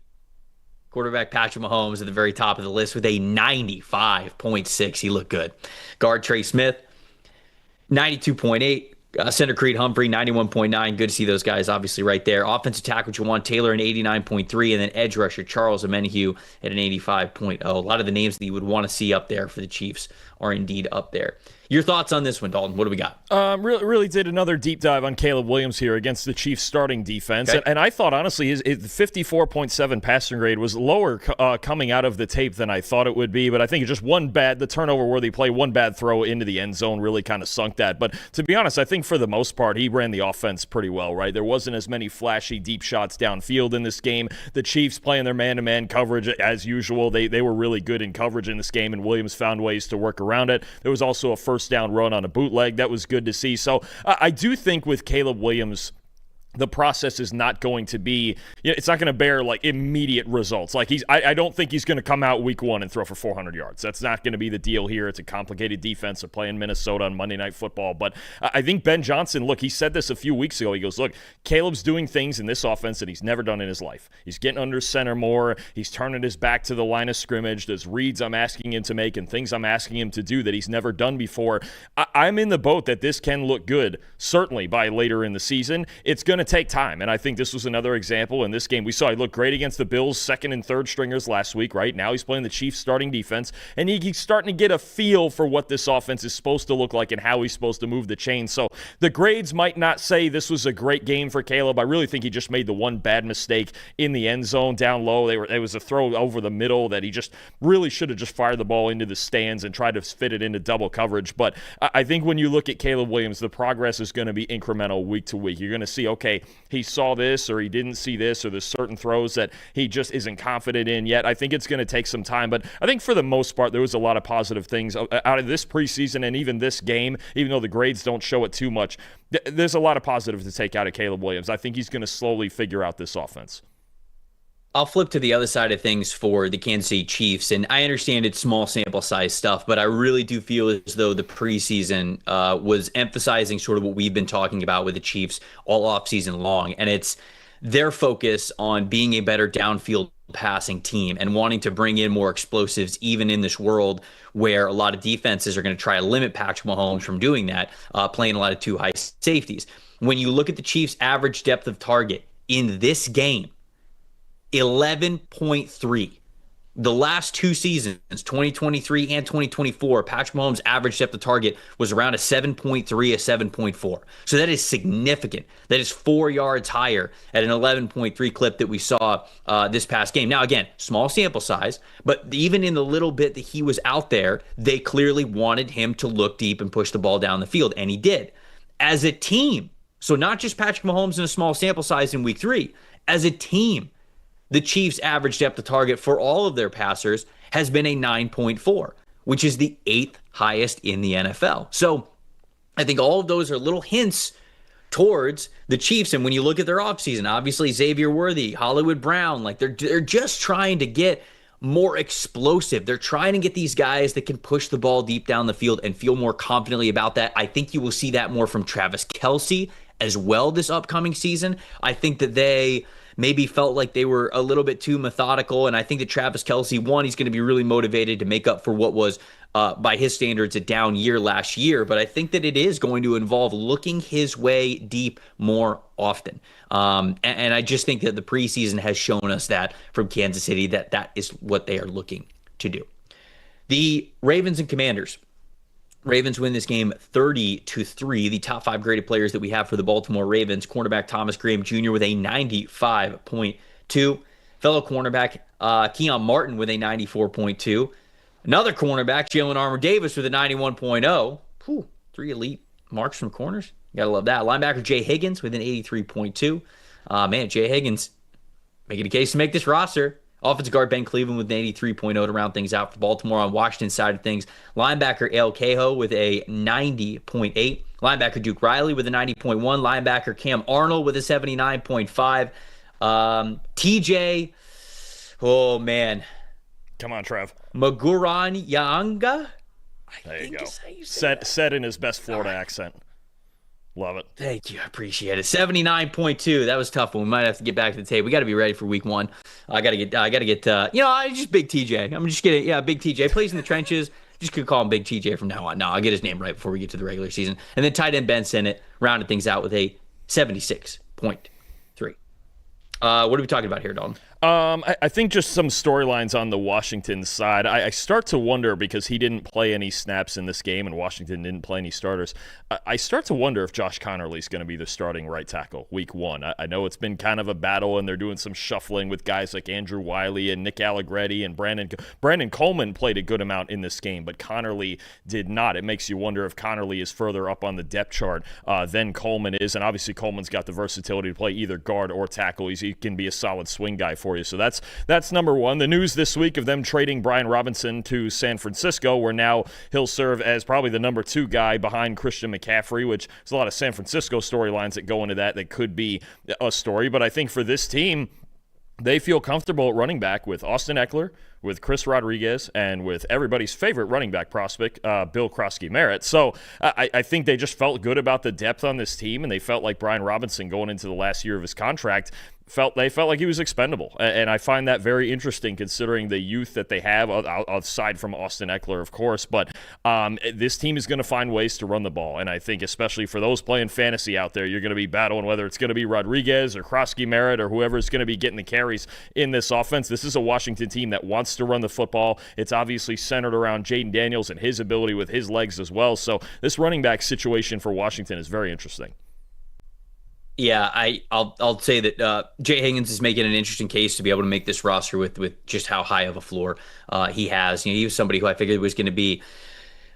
Quarterback Patrick Mahomes at the very top of the list with a 95.6. He looked good. Guard Trey Smith, 92.8. Center Creed Humphrey, 91.9. Good to see those guys obviously right there. Offensive tackle Jawan Taylor, an 89.3. And then edge rusher Charles Omenihu at an 85.0. A lot of the names that you would want to see up there for the Chiefs are indeed up there. Your thoughts on this one, Dalton? What do we got? Really did another deep dive on Caleb Williams here against the Chiefs starting defense. Okay. And I thought, honestly, his 54.7 passing grade was lower coming out of the tape than I thought it would be. But I think just the turnover-worthy play, one bad throw into the end zone really kind of sunk that. But to be honest, I think for the most part, he ran the offense pretty well, right? There wasn't as many flashy deep shots downfield in this game. The Chiefs playing their man-to-man coverage as usual. They were really good in coverage in this game, and Williams found ways to work around it. There was also a first down run on a bootleg. That was good to see. So I do think with Caleb Williams, the process is not going to be, it's not going to bear like immediate results. Like I don't think he's going to come out week 1 and throw for 400 yards. That's not going to be the deal here. It's a complicated defense. They're playing Minnesota on Monday Night Football. But I think Ben Johnson, look, he said this a few weeks ago. He goes, look, Caleb's doing things in this offense that he's never done in his life. He's getting under center more. He's turning his back to the line of scrimmage. There's reads I'm asking him to make and things I'm asking him to do that he's never done before. I'm in the boat that this can look good, certainly by later in the season. It's going to take time, and I think this was another example in this game. We saw he looked great against the Bills' second and third stringers last week, right? Now he's playing the Chiefs' starting defense, and he's starting to get a feel for what this offense is supposed to look like and how he's supposed to move the chain. So the grades might not say this was a great game for Caleb. I really think he just made the one bad mistake in the end zone down low. It was a throw over the middle that he just really should have just fired the ball into the stands and tried to fit it into double coverage. But I think when you look at Caleb Williams, the progress is going to be incremental week to week. You're going to see, okay, he saw this or he didn't see this, or there's certain throws that he just isn't confident in yet. I think it's going to take some time, but I think for the most part, there was a lot of positive things out of this preseason and even this game, even though the grades don't show it too much. There's a lot of positive to take out of Caleb Williams. I think he's going to slowly figure out this offense. I'll flip to the other side of things for the Kansas City Chiefs, and I understand it's small sample size stuff, but I really do feel as though the preseason was emphasizing sort of what we've been talking about with the Chiefs all offseason long, and it's their focus on being a better downfield passing team and wanting to bring in more explosives, even in this world where a lot of defenses are going to try to limit Patrick Mahomes from doing that, playing a lot of too high safeties. When you look at the Chiefs' average depth of target in this game, 11.3. The last two seasons, 2023 and 2024, Patrick Mahomes' average depth of target was around a 7.3, a 7.4. So that is significant. That is 4 yards higher at an 11.3 clip that we saw this past game. Now, again, small sample size, but even in the little bit that he was out there, they clearly wanted him to look deep and push the ball down the field, and he did. As a team, so not just Patrick Mahomes in a small sample size in week 3, as a team, the Chiefs' average depth of target for all of their passers has been a 9.4, which is the 8th highest in the NFL. So I think all of those are little hints towards the Chiefs. And when you look at their offseason, obviously Xavier Worthy, Hollywood Brown, like they're just trying to get more explosive. They're trying to get these guys that can push the ball deep down the field and feel more confidently about that. I think you will see that more from Travis Kelce as well this upcoming season. I think that they maybe felt like they were a little bit too methodical. And I think that Travis Kelce, one, he's going to be really motivated to make up for what was, by his standards, a down year last year. But I think that it is going to involve looking his way deep more often. And I just think that the preseason has shown us that from Kansas City, that is what they are looking to do. The Ravens and Commanders. Ravens win this game 30-3. The top 5 graded players that we have for the Baltimore Ravens: cornerback Thomas Graham Jr. with a 95.2. Fellow cornerback Keon Martin with a 94.2. Another cornerback, Jalen Armour-Davis, with a 91.0. Whew, 3 elite marks from corners. You gotta love that. Linebacker Jay Higgins with an 83.2. Man, Jay Higgins making a case to make this roster. Offensive guard Ben Cleveland with an 83.0 to round things out for Baltimore. On Washington's side of things, linebacker El Cajo with a 90.8. Linebacker Duke Riley with a 90.1. Linebacker Cam Arnold with a 79.5. TJ, oh man. Come on, Trev. Maguran Yanga? There you go. Said in his best Florida accent. Love it. Thank you. I appreciate it. 79.2. That was a tough one. We might have to get back to the tape. We got to be ready for week 1. I got to get, I just Big TJ. I'm just kidding. Yeah, Big TJ plays in the trenches. Just could call him Big TJ from now on. No, I'll get his name right before we get to the regular season. And then tight end Ben Sinnott rounded things out with a 76.3. What are we talking about here, Dalton? I think just some storylines on the Washington side. I start to wonder, because he didn't play any snaps in this game and Washington didn't play any starters. I start to wonder if Josh Connerly's going to be the starting right tackle week 1. I know it's been kind of a battle, and they're doing some shuffling with guys like Andrew Wiley and Nick Allegretti, and Brandon Coleman played a good amount in this game, but Connerly did not. It makes you wonder if Connerly is further up on the depth chart than Coleman is, and obviously Coleman's got the versatility to play either guard or tackle. He can be a solid swing guy for you. So that's number one. The news this week of them trading Brian Robinson to San Francisco, where now he'll serve as probably the number 2 guy behind Christian McCaffrey, which there's a lot of San Francisco storylines that go into that could be a story. But I think for this team, they feel comfortable at running back with Austin Eckler, with Chris Rodriguez, and with everybody's favorite running back prospect, Bill Krosky-Merritt. So I think they just felt good about the depth on this team, and they felt like Brian Robinson, going into the last year of his contract, felt like he was expendable. And I find that very interesting, considering the youth that they have, aside from Austin Eckler, of course. But this team is going to find ways to run the ball. And I think especially for those playing fantasy out there, you're going to be battling whether it's going to be Rodriguez or Krosky-Merritt or whoever's going to be getting the carries in this offense. This is a Washington team that wants to run the football. It's obviously centered around Jaden Daniels and his ability with his legs as well. So this running back situation for Washington is very interesting. Yeah, I'll say that Jay Higgins is making an interesting case to be able to make this roster with just how high of a floor he has. He was somebody who I figured was going to be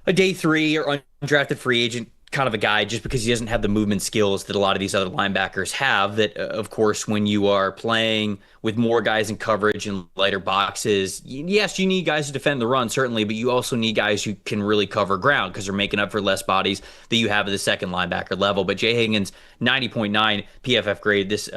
a day 3 or undrafted free agent kind of a guy, just because he doesn't have the movement skills that a lot of these other linebackers have. That, of course, when you are playing with more guys in coverage and lighter boxes, yes, you need guys to defend the run, certainly, but you also need guys who can really cover ground, because they're making up for less bodies that you have at the second linebacker level. But Jay Higgins, 90.9 PFF grade this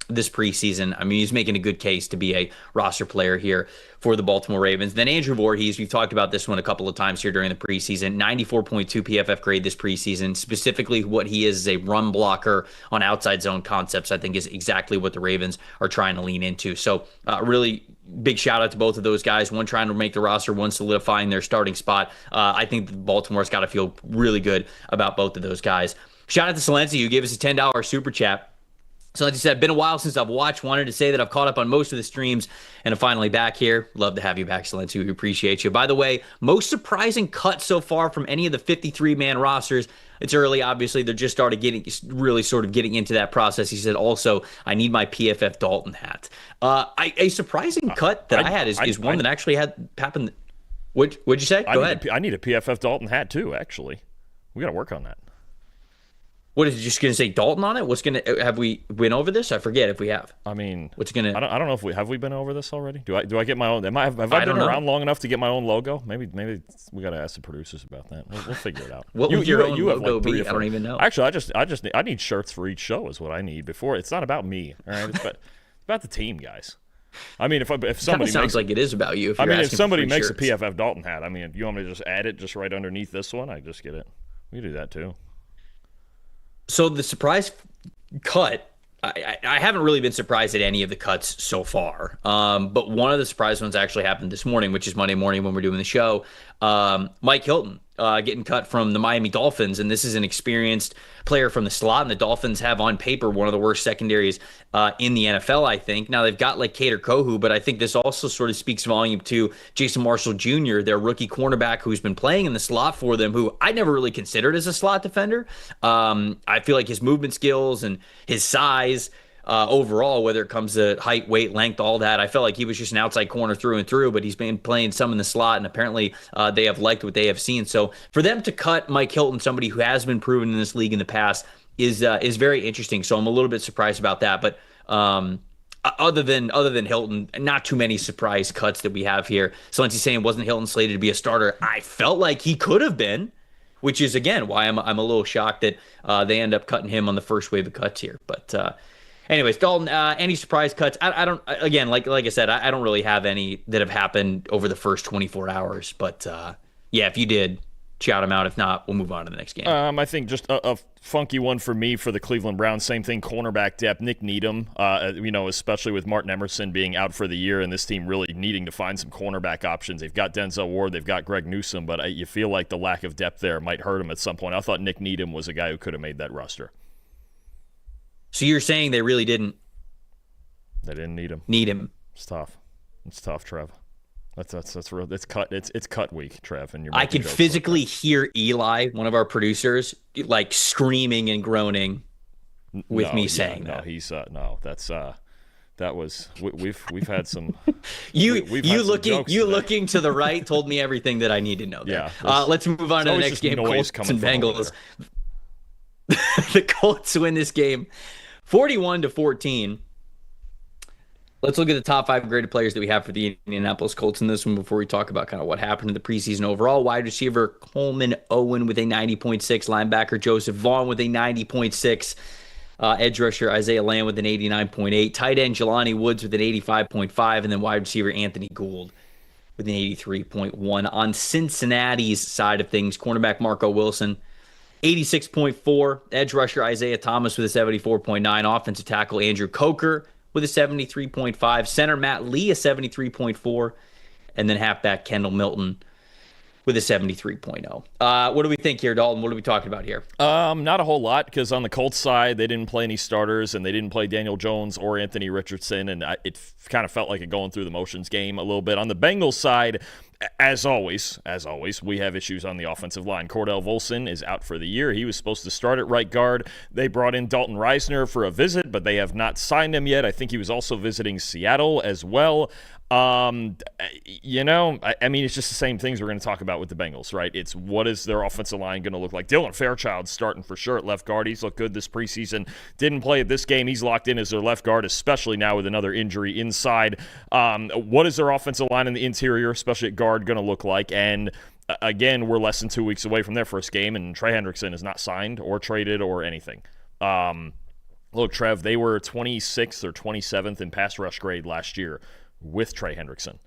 this preseason. I mean, he's making a good case to be a roster player here for the Baltimore Ravens. Then Andrew Voorhees, we've talked about this one a couple of times here during the preseason. 94.2 PFF grade this preseason. Specifically, what he is a run blocker on outside zone concepts, I think is exactly what the Ravens are trying to lean into. So really big shout out to both of those guys. One trying to make the roster, one solidifying their starting spot. I think Baltimore's got to feel really good about both of those guys. Shout out to Salensi, who gave us a $10 super chat. So like you said, been a while since I've watched. Wanted to say that I've caught up on most of the streams and I'm finally back here. Love to have you back, Salensi. We appreciate you. By the way, most surprising cut so far from any of the 53-man rosters. It's early, obviously. They're just started getting into that process. He said, also, I need my PFF Dalton hat. A surprising cut that I had is one that actually had happened. What'd you say? Go ahead. I need a PFF Dalton hat too, actually. We got to work on that. What is it, just going to say Dalton on it? Have we been over this? I forget if we have. I mean, I don't know if we been over this already. Do I get my own? Have I been around long enough to get my own logo? Maybe we got to ask the producers about that. We'll figure it out. What would your own logo be? I don't even know. Actually, I need shirts for each show is what I need. Before it's not about me. All right, it's about the team, guys. I mean, if somebody sounds like it is about you. If somebody makes a PFF Dalton hat, I mean, if you want me to just add it just right underneath this one, I just get it. We can do that too. So the surprise cut, I haven't really been surprised at any of the cuts so far. But one of the surprise ones actually happened this morning, which is Monday morning when we're doing the show. Mike Hilton getting cut from the Miami Dolphins, and this is an experienced player from the slot, and the Dolphins have on paper one of the worst secondaries in the NFL, I think. Now, they've got like Kader Kohu, but I think this also sort of speaks volume to Jason Marshall Jr., their rookie cornerback who's been playing in the slot for them, who I never really considered as a slot defender. I feel like his movement skills and his size overall, whether it comes to height, weight, length, all that, I felt like he was just an outside corner through and through, but he's been playing some in the slot, and apparently they have liked what they have seen. So for them to cut Mike Hilton, somebody who has been proven in this league in the past, is very interesting. So I'm a little bit surprised about that. But other than Hilton, not too many surprise cuts that we have here. Someone's saying, wasn't Hilton slated to be a starter? I felt like he could have been, which is, again, why I'm a little shocked that they end up cutting him on the first wave of cuts here. But anyways, Dalton, any surprise cuts? I don't, again, like I said, I don't really have any that have happened over the first 24 hours. But yeah, if you did, shout them out. If not, we'll move on to the next game. I think just a funky one for me for the Cleveland Browns. Same thing, cornerback depth. Nick Needham, especially with Martin Emerson being out for the year and this team really needing to find some cornerback options. They've got Denzel Ward, they've got Greg Newsome, but you feel like the lack of depth there might hurt him at some point. I thought Nick Needham was a guy who could have made that roster. So you're saying they really didn't? They didn't need him. Need him. It's tough. It's tough, Trev. That's real. It's cut week, Trev. And I could physically hear Eli, one of our producers, like screaming and groaning with me saying that. No, he's no. That's that was we've had some. you looking to the right told me everything that I need to know. There. Yeah. Let's move on to the next game. Colts and Bengals. The Colts win this game 41-14. Let's look at the top 5 graded players that we have for the Indianapolis Colts in this one before we talk about kind of what happened in the preseason overall. Wide receiver Coleman Owen with a 90.6, linebacker Joseph Vaughn with a 90.6, edge rusher Isaiah Lamb with an 89.8, tight end Jelani Woods with an 85.5, and then wide receiver Anthony Gould with an 83.1. On Cincinnati's side of things, cornerback Marco Wilson, 86.4, edge rusher Isaiah Thomas with a 74.9, offensive tackle Andrew Coker with a 73.5, center Matt Lee a 73.4, and then halfback Kendall Milton with a 73.0. What do we think here, Dalton? What are we talking about here? Not a whole lot, because on the Colts side, they didn't play any starters, and they didn't play Daniel Jones or Anthony Richardson, and it kind of felt like a going through the motions game a little bit. On the Bengals side, as always, we have issues on the offensive line. Cordell Volson is out for the year. He was supposed to start at right guard. They brought in Dalton Reisner for a visit, but they have not signed him yet. I think he was also visiting Seattle as well. I mean, it's just the same things we're going to talk about with the Bengals, right? It's what is their offensive line going to look like? Dylan Fairchild's starting for sure at left guard. He's looked good this preseason. Didn't play at this game. He's locked in as their left guard, especially now with another injury inside. What is their offensive line in the interior, especially at guard, going to look like? And again, we're less than 2 weeks away from their first game, and Trey Hendrickson is not signed or traded or anything. Look, Trev, they were 26th or 27th in pass rush grade last year with Trey Hendrickson.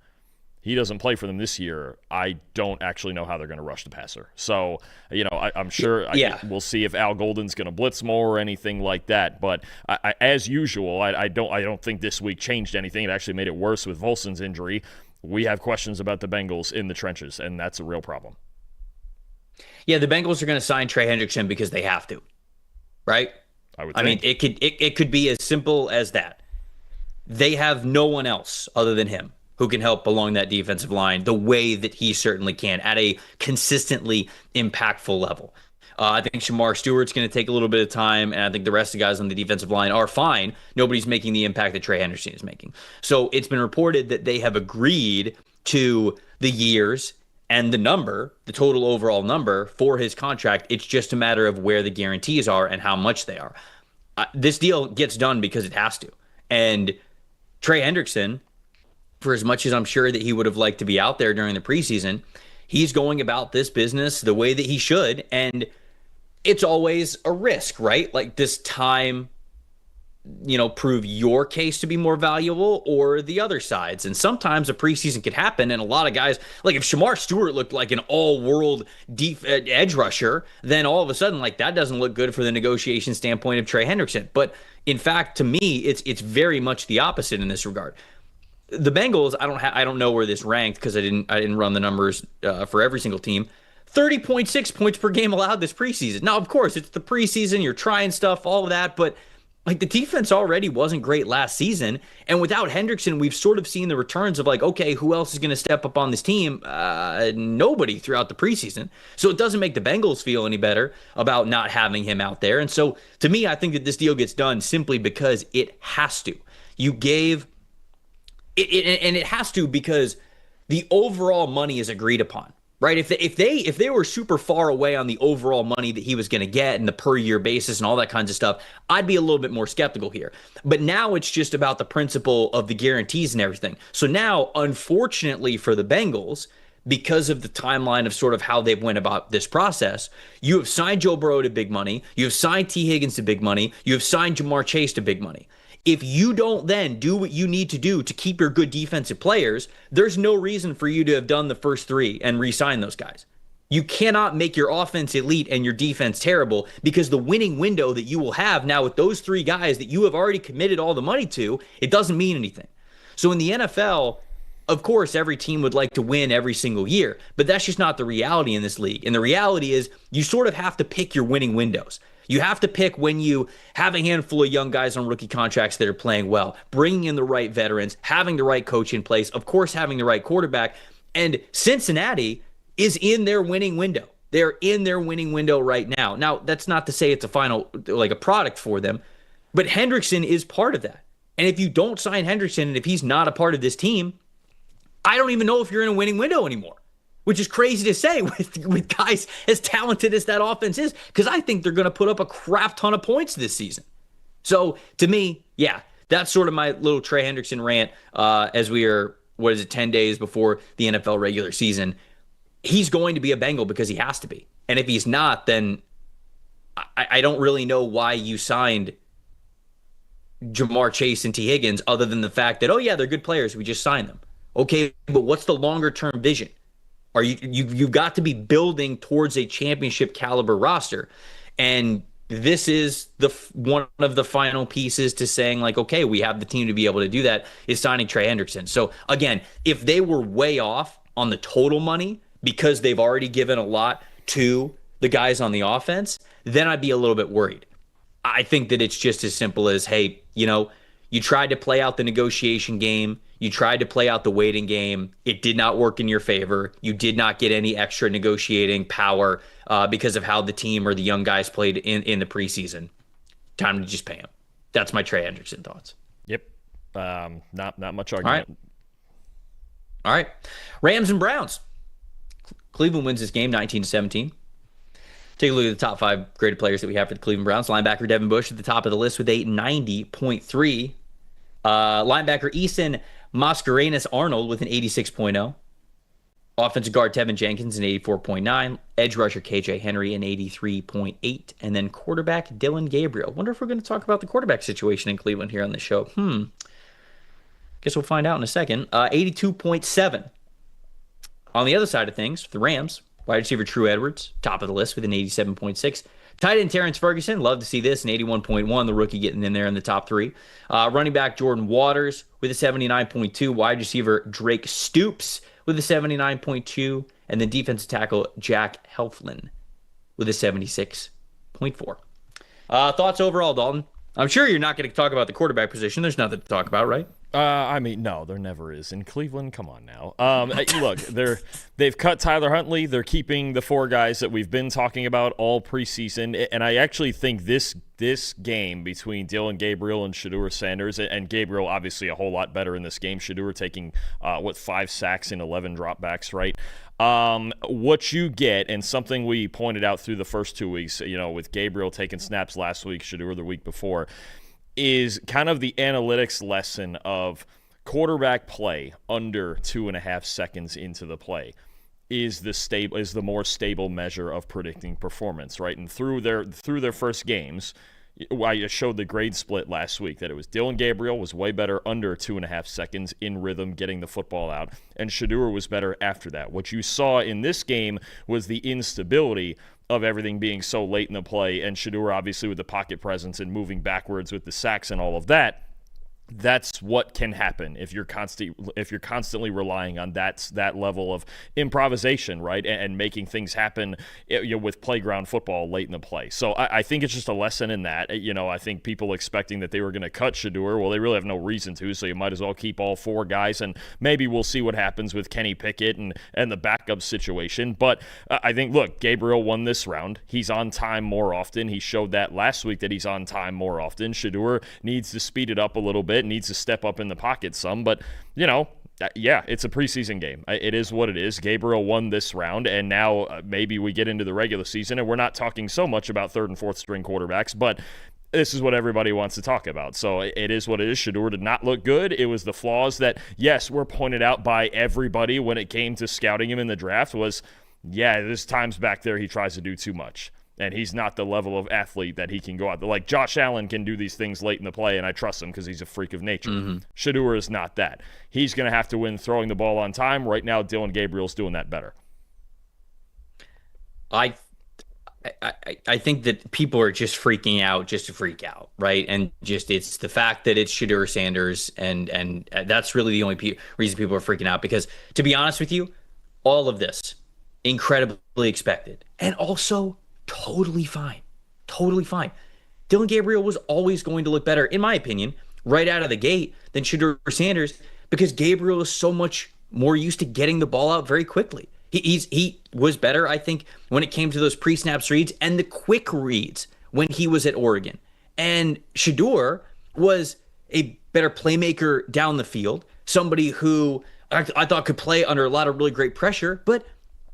He doesn't play for them this year. I don't actually know how they're going to rush the passer. So, I'm sure we'll see if Al Golden's going to blitz more or anything like that. But as usual, I don't think this week changed anything. It actually made it worse with Volson's injury. We have questions about the Bengals in the trenches, and that's a real problem. Yeah, the Bengals are going to sign Trey Hendrickson because they have to, right? I mean, it could be as simple as that. They have no one else other than him who can help along that defensive line the way that he certainly can at a consistently impactful level. I think Shamar Stewart's going to take a little bit of time, and I think the rest of the guys on the defensive line are fine. Nobody's making the impact that Trey Hendrickson is making. So it's been reported that they have agreed to the years and the total overall number for his contract. It's just a matter of where the guarantees are and how much they are. This deal gets done because it has to. And Trey Hendrickson, for as much as I'm sure that he would have liked to be out there during the preseason, he's going about this business the way that he should. And it's always a risk, right? Like this time, prove your case to be more valuable or the other side's. And sometimes a preseason could happen. And a lot of guys, like if Shamar Stewart looked like an all-world edge rusher, then all of a sudden, like that doesn't look good for the negotiation standpoint of Trey Hendrickson. But in fact, to me, it's very much the opposite in this regard. The Bengals, I don't know where this ranked because I didn't run the numbers for every single team. 30.6 points per game allowed this preseason. Now, of course, it's the preseason. You're trying stuff, all of that, but like the defense already wasn't great last season. And without Hendrickson, we've sort of seen the returns of like, okay, who else is going to step up on this team? Nobody throughout the preseason. So it doesn't make the Bengals feel any better about not having him out there. And so to me, I think that this deal gets done simply because it has to. You gave it, and it has to because the overall money is agreed upon. Right? If they were super far away on the overall money that he was going to get and the per year basis and all that kinds of stuff, I'd be a little bit more skeptical here. But now it's just about the principle of the guarantees and everything. So now, unfortunately for the Bengals, because of the timeline of sort of how they went about this process, you have signed Joe Burrow to big money, you have signed T. Higgins to big money, you have signed Jamar Chase to big money. If you don't then do what you need to do to keep your good defensive players, there's no reason for you to have done the first three and re-sign those guys. You cannot make your offense elite and your defense terrible because the winning window that you will have now with those three guys that you have already committed all the money to, it doesn't mean anything. So in the NFL, of course, every team would like to win every single year, but that's just not the reality in this league. And the reality is you sort of have to pick your winning windows. You have to pick when you have a handful of young guys on rookie contracts that are playing well, bringing in the right veterans, having the right coach in place, of course, having the right quarterback. And Cincinnati is in their winning window. They're in their winning window right now. Now, that's not to say it's a final, like a product for them, but Hendrickson is part of that. And if you don't sign Hendrickson and if he's not a part of this team, I don't even know if you're in a winning window anymore. Which is crazy to say with guys as talented as that offense is, because I think they're going to put up a crap ton of points this season. So to me, yeah, that's sort of my little Trey Hendrickson rant as we are, 10 days before the NFL regular season. He's going to be a Bengal because he has to be. And if he's not, then I don't really know why you signed Jamar Chase and T. Higgins other than the fact that, oh yeah, they're good players. We just signed them. Okay, but what's the longer term vision? You've got to be building towards a championship caliber roster. And this is one of the final pieces to saying like, okay, we have the team to be able to do that is signing Trey Hendrickson. So again, if they were way off on the total money because they've already given a lot to the guys on the offense, then I'd be a little bit worried. I think that it's just as simple as, hey, you tried to play out the negotiation game. You tried to play out the waiting game. It did not work in your favor. You did not get any extra negotiating power because of how the team or the young guys played in the preseason. Time to just pay him. That's my Trey Hendrickson thoughts. Yep. Not much argument. All right. Rams and Browns. Cleveland wins this game 19-17. Take a look at the top 5 graded players that we have for the Cleveland Browns. Linebacker Devin Bush at the top of the list with a 90.3. Linebacker Eason Mascarenas Arnold with an 86.0. Offensive guard Tevin Jenkins an 84.9, edge rusher KJ Henry an 83.8, and then quarterback Dylan Gabriel. Wonder if we're going to talk about the quarterback situation in Cleveland here on the show. Guess we'll find out in a second. 82.7. On the other side of things, the Rams, wide receiver True Edwards, top of the list with an 87.6. Tight end Terrence Ferguson, love to see this, an 81.1, the rookie getting in there in the top three. Running back Jordan Waters with a 79.2. Wide receiver Drake Stoops with a 79.2. And then defensive tackle Jack Helflin with a 76.4. Thoughts overall, Dalton? I'm sure you're not going to talk about the quarterback position. There's nothing to talk about, right? I mean, no, there never is. In Cleveland, come on now. Look, they've cut Tyler Huntley. They're keeping the four guys that we've been talking about all preseason. And I actually think this game between Dylan Gabriel and Shedeur Sanders, and Gabriel obviously a whole lot better in this game. Shedeur taking, 5 sacks and 11 dropbacks, right? What you get, and something we pointed out through the first 2 weeks, with Gabriel taking snaps last week, Shedeur the week before, is kind of the analytics lesson of quarterback play under 2.5 seconds into the play is the more stable measure of predicting performance, right? And through their first games, I showed the grade split last week that it was Dylan Gabriel was way better under 2.5 seconds in rhythm getting the football out, and Shedeur was better after that. What you saw in this game was the instability of everything being so late in the play, and Shedeur obviously with the pocket presence and moving backwards with the sacks and all of that. That's what can happen if you're constantly relying on that level of improvisation, right, and making things happen with playground football late in the play. So I think it's just a lesson in that. I think people expecting that they were going to cut Shedeur, well, they really have no reason to, so you might as well keep all four guys, and maybe we'll see what happens with Kenny Pickett and the backup situation. But I think, look, Gabriel won this round. He's on time more often. He showed that last week that he's on time more often. Shedeur needs to speed it up a little bit, needs to step up in the pocket some, but it's a preseason game. It is what it is. Gabriel won this round, and now maybe we get into the regular season, and we're not talking so much about third and fourth string quarterbacks, but this is what everybody wants to talk about. So it is what it is. Shedeur did not look good. It was the flaws that, yes, were pointed out by everybody when it came to scouting him in the draft was, there's times back there he tries to do too much. And he's not the level of athlete that he can go out there. Like Josh Allen can do these things late in the play, and I trust him because he's a freak of nature. Shedeur is not that. He's going to have to win throwing the ball on time. Right now, Dylan Gabriel's doing that better. I think that people are just freaking out just to freak out, right? And just it's the fact that it's Shedeur Sanders, and that's really the only reason people are freaking out. Because to be honest with you, all of this incredibly expected, and also totally fine. Dylan Gabriel was always going to look better, in my opinion, right out of the gate than Shedeur Sanders, because Gabriel is so much more used to getting the ball out very quickly. He was better, I think, when it came to those pre-snaps reads and the quick reads when he was at Oregon. And Shedeur was a better playmaker down the field, somebody who I thought could play under a lot of really great pressure, but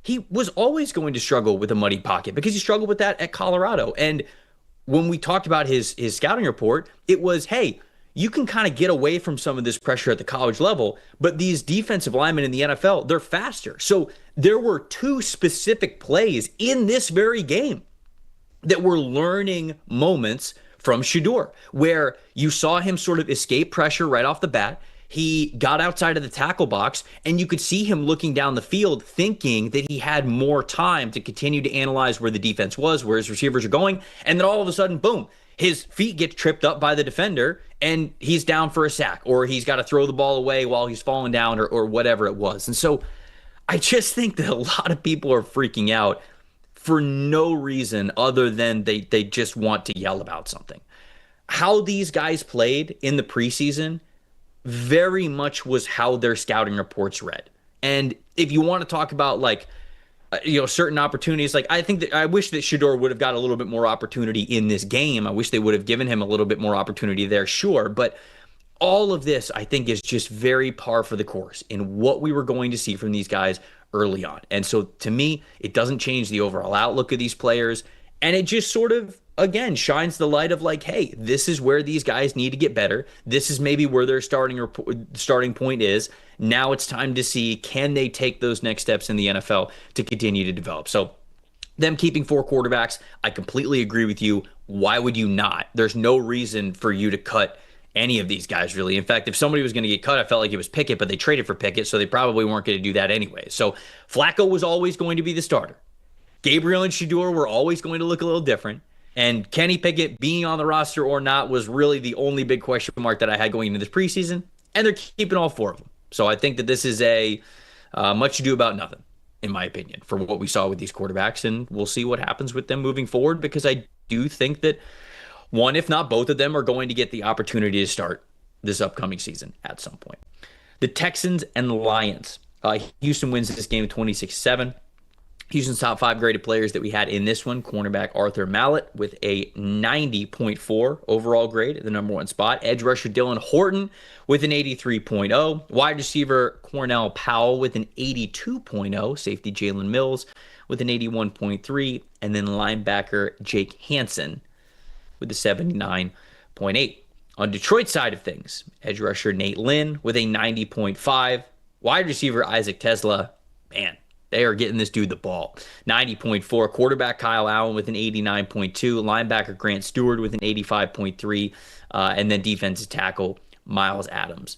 he was always going to struggle with a muddy pocket because he struggled with that at Colorado. And when we talked about his scouting report, it was, hey, you can kind of get away from some of this pressure at the college level, but these defensive linemen in the NFL, they're faster. So there were 2 specific plays in this very game that were learning moments from Shedeur, where you saw him sort of escape pressure right off the bat. He got outside of the tackle box, and you could see him looking down the field thinking that he had more time to continue to analyze where the defense was, where his receivers are going, and then all of a sudden, boom, his feet get tripped up by the defender, and he's down for a sack, or he's got to throw the ball away while he's falling down, or whatever it was. And so I just think that a lot of people are freaking out for no reason other than they just want to yell about something. How these guys played in the preseason very much was how their scouting reports read. And if you want to talk about certain opportunities, I wish that Shedeur would have got a little bit more opportunity in this game. I wish they would have given him a little bit more opportunity there, sure. But all of this, I think, is just very par for the course in what we were going to see from these guys early on. And so to me, it doesn't change the overall outlook of these players. And it just sort of, again, shines the light of like, hey, this is where these guys need to get better. This is maybe where their starting point is. Now it's time to see, can they take those next steps in the NFL to continue to develop? So them keeping 4 quarterbacks, I completely agree with you. Why would you not? There's no reason for you to cut any of these guys, really. In fact, if somebody was going to get cut, I felt like it was Pickett, but they traded for Pickett, so they probably weren't going to do that anyway. So Flacco was always going to be the starter. Gabriel and Shedeur were always going to look a little different. And Kenny Pickett being on the roster or not was really the only big question mark that I had going into this preseason. And they're keeping all 4 of them. So I think that this is a much ado about nothing, in my opinion, for what we saw with these quarterbacks. And we'll see what happens with them moving forward, because I do think that one, if not both of them, are going to get the opportunity to start this upcoming season at some point. The Texans and the Lions. Houston wins this game 26-7. Houston's top 5 graded players that we had in this one: cornerback Arthur Mallett with a 90.4 overall grade at the number 1 spot. Edge rusher Dylan Horton with an 83.0. Wide receiver Cornell Powell with an 82.0. Safety Jalen Mills with an 81.3. And then linebacker Jake Hansen with a 79.8. On Detroit's side of things, edge rusher Nate Lynn with a 90.5. Wide receiver Isaac Tesla, man, they are getting this dude the ball. 90.4. Quarterback Kyle Allen with an 89.2. Linebacker Grant Stewart with an 85.3. And then defensive tackle Miles Adams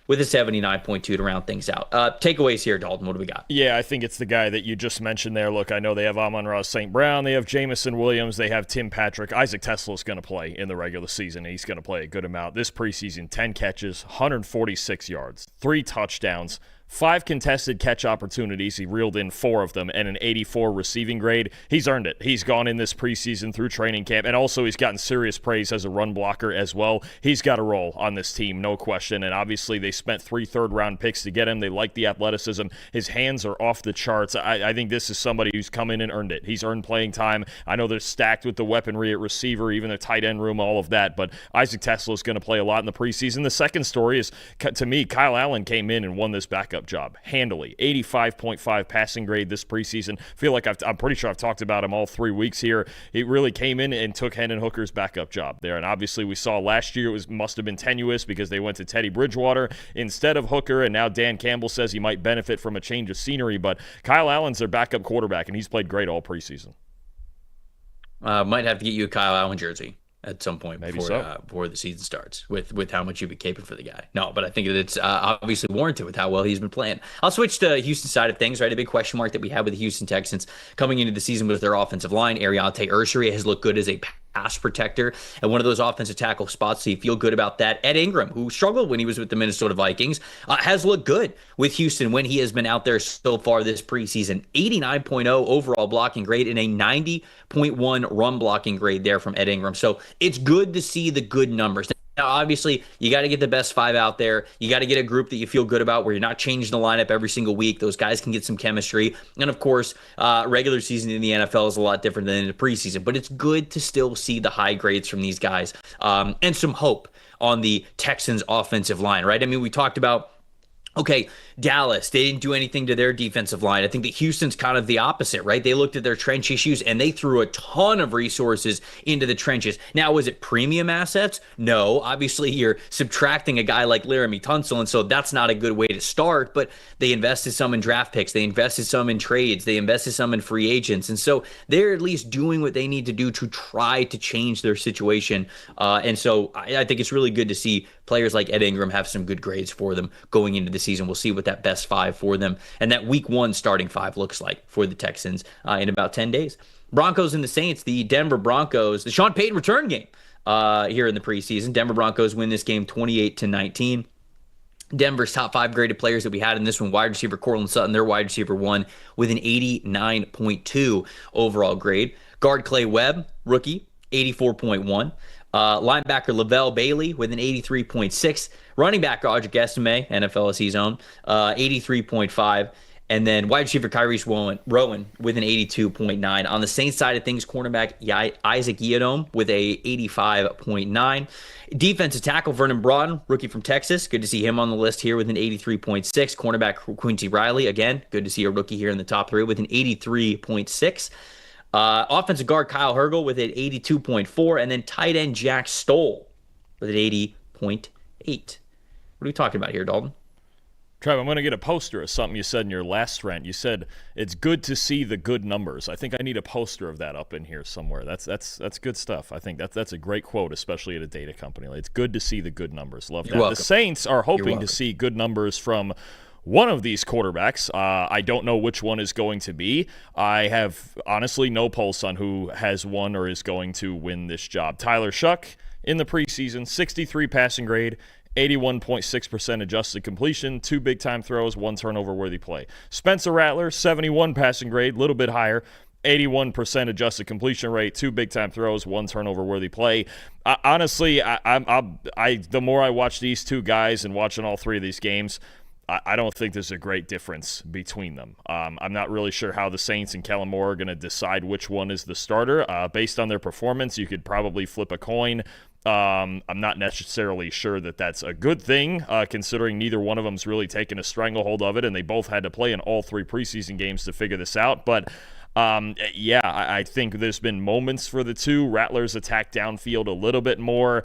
with a 79.2 to round things out. Takeaways here, Dalton. What do we got? Yeah, I think it's the guy that you just mentioned there. Look, I know they have Amon-Ra St. Brown. They have Jamison Williams. They have Tim Patrick. Isaac Tesla's going to play in the regular season. He's going to play a good amount. This preseason, 10 catches, 146 yards, 3 touchdowns, 5 contested catch opportunities. He reeled in 4 of them, and an 84 receiving grade. He's earned it. He's gone in this preseason through training camp, and also he's gotten serious praise as a run blocker as well. He's got a role on this team, no question, and obviously they spent 3 third-round picks to get him. They like the athleticism. His hands are off the charts. I think this is somebody who's come in and earned it. He's earned playing time. I know they're stacked with the weaponry at receiver, even the tight end room, all of that, but Isaac Tesla is going to play a lot in the preseason. The second story is, to me, Kyle Allen came in and won this backup job handily. 85.5 passing grade this preseason. Feel like I'm pretty sure I've talked about him all 3 weeks here. He really came in and took Hendon Hooker's backup job there. And obviously we saw last year it must have been tenuous because they went to Teddy Bridgewater instead of Hooker, and now Dan Campbell says he might benefit from a change of scenery. But Kyle Allen's their backup quarterback, and he's played great all preseason. Might have to get you a Kyle Allen jersey at some point before the season starts with how much you've been caping for the guy. No, but I think it's obviously warranted with how well he's been playing. I'll switch to Houston's side of things, right? A big question mark that we had with the Houston Texans coming into the season with their offensive line. Ariante Urshary has looked good as a pass protector at one of those offensive tackle spots, so you feel good about that. Ed Ingram, who struggled when he was with the Minnesota Vikings, has looked good with Houston when he has been out there so far this preseason. 89.0 overall blocking grade and a 90.1 run blocking grade there from Ed Ingram. So it's good to see the good numbers. Now, obviously, you got to get the best 5 out there. You got to get a group that you feel good about where you're not changing the lineup every single week. Those guys can get some chemistry. And, of course, regular season in the NFL is a lot different than in the preseason. But it's good to still see the high grades from these guys and some hope on the Texans' offensive line, right? I mean, we talked about, okay, Dallas, they didn't do anything to their defensive line. I think that Houston's kind of the opposite, right? They looked at their trench issues and they threw a ton of resources into the trenches. Now, was it premium assets? No. Obviously, you're subtracting a guy like Laramie Tunsil, and so that's not a good way to start, but they invested some in draft picks. They invested some in trades. They invested some in free agents, and so they're at least doing what they need to do to try to change their situation, and so I think it's really good to see players like Ed Ingram have some good grades for them going into the season. We'll see what that best 5 for them and that week 1 starting 5 looks like for the Texans in about 10 days. Broncos and the Saints, the Denver Broncos, the Sean Payton return game here in the preseason. Denver Broncos win this game 28-19. Denver's top 5 graded players that we had in this one: wide receiver Cortland Sutton, their wide receiver 1 with an 89.2 overall grade. Guard Clay Webb, rookie, 84.1. Linebacker Lavelle Bailey with an 83.6. Running back Audric Estime, NFLSC's own, 83.5. And then wide receiver Kyrese Rowan with an 82.9. On the Saints side of things, cornerback Isaac Yiadom with a 85.9. Defensive tackle Vernon Broughton, rookie from Texas. Good to see him on the list here with an 83.6. Cornerback Quincy Riley, again, good to see a rookie here in the top 3 with an 83.6. Offensive guard Kyle Hergel with an 82.4, and then tight end Jack Stoll with an 80.8. What are we talking about here, Dalton? Trev, I'm going to get a poster of something you said in your last rant. You said it's good to see the good numbers. I think I need a poster of that up in here somewhere. That's good stuff. I think that's a great quote, especially at a data company. Like, it's good to see the good numbers. Love that. The Saints are hoping to see good numbers from one of these quarterbacks. I don't know which one is going to be. I have honestly no pulse on who has won or is going to win this job. Tyler Shuck in the preseason, 63 passing grade, 81.6% adjusted completion, 2 big-time throws, 1 turnover-worthy play. Spencer Rattler, 71 passing grade, a little bit higher, 81% adjusted completion rate, 2 big-time throws, 1 turnover-worthy play. Honestly, the more I watch these two guys and watching all 3 of these games, I don't think there's a great difference between them. I'm not really sure how the Saints and Kellen Moore are going to decide which one is the starter. Based on their performance, you could probably flip a coin. I'm not necessarily sure that that's a good thing, considering neither one of them's really taken a stranglehold of it, and they both had to play in all 3 preseason games to figure this out. But I think there's been moments for the two. Rattler's attacked downfield a little bit more.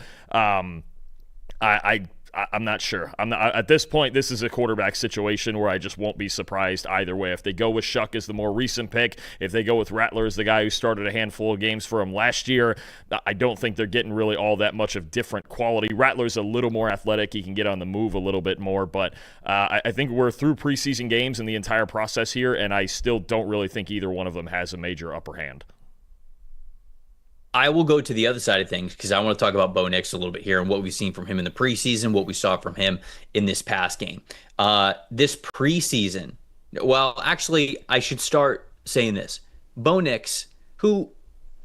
I'm not sure. At this point, this is a quarterback situation where I just won't be surprised either way. If they go with Shuck as the more recent pick, if they go with Rattler as the guy who started a handful of games for him last year, I don't think they're getting really all that much of different quality. Rattler's a little more athletic. He can get on the move a little bit more, but I think we're through preseason games and the entire process here, and I still don't really think either one of them has a major upper hand. I will go to the other side of things because I want to talk about Bo Nix a little bit here and what we've seen from him in the preseason, what we saw from him in this past game. This preseason, well, actually, I should start saying this. Bo Nix, who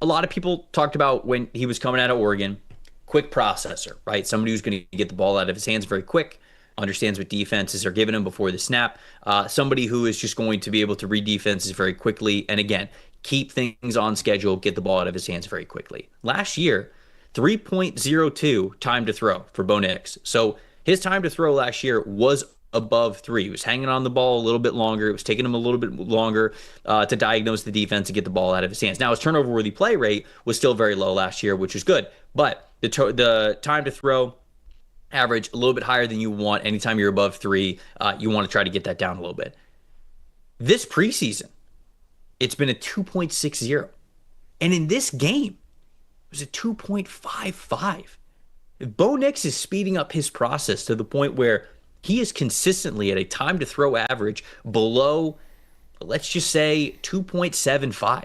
a lot of people talked about when he was coming out of Oregon, quick processor, right? Somebody who's going to get the ball out of his hands very quick, understands what defenses are giving him before the snap, somebody who is just going to be able to read defenses very quickly. And again, keep things on schedule, get the ball out of his hands very quickly. Last year, 3.02 time to throw for Bo Nix. So his time to throw last year was above 3. He was hanging on the ball a little bit longer. It was taking him a little bit longer to diagnose the defense and get the ball out of his hands. Now, his turnover-worthy play rate was still very low last year, which is good. But the time to throw average a little bit higher than you want. Anytime you're above 3, you want to try to get that down a little bit. This preseason, it's been a 2.60. And in this game, it was a 2.55. Bo Nix is speeding up his process to the point where he is consistently at a time to throw average below, let's just say, 2.75.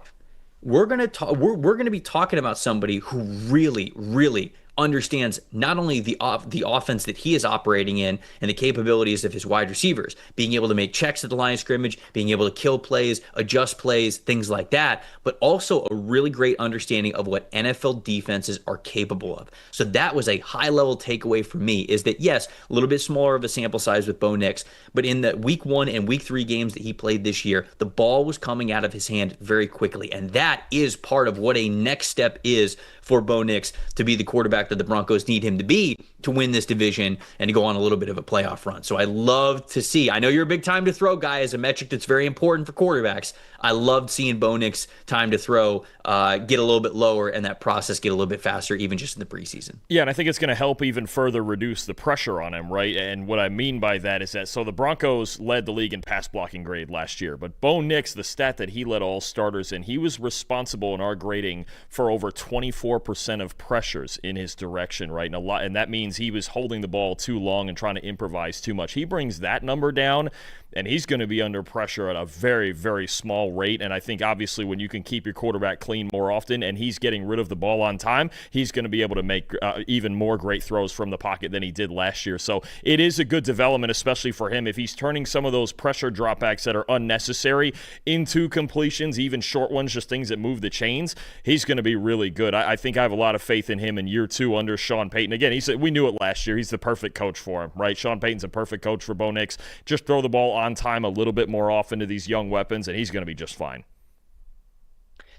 We're going to be talking about somebody who really, really understands not only the offense that he is operating in and the capabilities of his wide receivers, being able to make checks at the line of scrimmage, being able to kill plays, adjust plays, things like that, but also a really great understanding of what NFL defenses are capable of. So that was a high-level takeaway for me, is that, yes, a little bit smaller of a sample size with Bo Nix, but in the week 1 and week 3 games that he played this year, the ball was coming out of his hand very quickly, and that is part of what a next step is for Bo Nix to be the quarterback that the Broncos need him to be to win this division and to go on a little bit of a playoff run. So I love to see, I know you're a big time to throw guy as a metric that's very important for quarterbacks. I loved seeing Bo Nix time to throw get a little bit lower and that process get a little bit faster, even just in the preseason. Yeah, and I think it's going to help even further reduce the pressure on him, right? And what I mean by that is that, so the Broncos led the league in pass blocking grade last year, but Bo Nix, the stat that he led all starters in, he was responsible in our grading for over 24% of pressures in his direction, right? And that means he was holding the ball too long and trying to improvise too much. He brings that number down, and he's going to be under pressure at a very, very small rate. And I think obviously when you can keep your quarterback clean more often and he's getting rid of the ball on time, he's going to be able to make even more great throws from the pocket than he did last year. So it is a good development, especially for him. If he's turning some of those pressure dropbacks that are unnecessary into completions, even short ones, just things that move the chains, he's going to be really good. I think I have a lot of faith in him in year 2 under Sean Payton. Again, he said we knew it last year. He's the perfect coach for him, right? Sean Payton's a perfect coach for Bo Nix. Just throw the ball on time a little bit more often to these young weapons, and he's going to be just fine.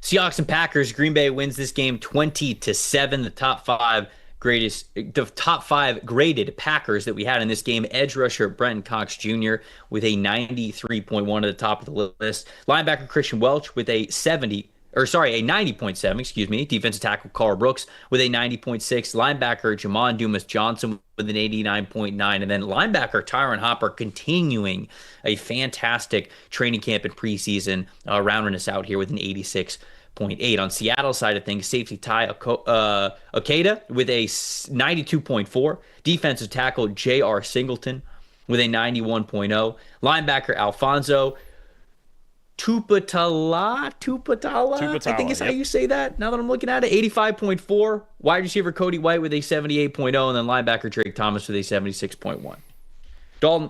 Seahawks and Packers. Green Bay wins this game 20-7. The top 5 graded Packers that we had in this game. Edge rusher Brenton Cox Jr. with a 93.1 at the top of the list. Linebacker Christian Welch with a a 90.7, excuse me. Defensive tackle Carl Brooks with a 90.6. Linebacker Jamon Dumas Johnson with an 89.9. And then linebacker Tyron Hopper continuing a fantastic training camp and preseason, rounding us out here with an 86.8. On Seattle side of things, safety Ty Okada with a 92.4. Defensive tackle J.R. Singleton with a 91.0. Linebacker Alfonso Tupatala, I think is how you say that. Now that I'm looking at it, 85.4. Wide receiver Cody White with a 78.0, and then linebacker Drake Thomas with a 76.1. Dalton,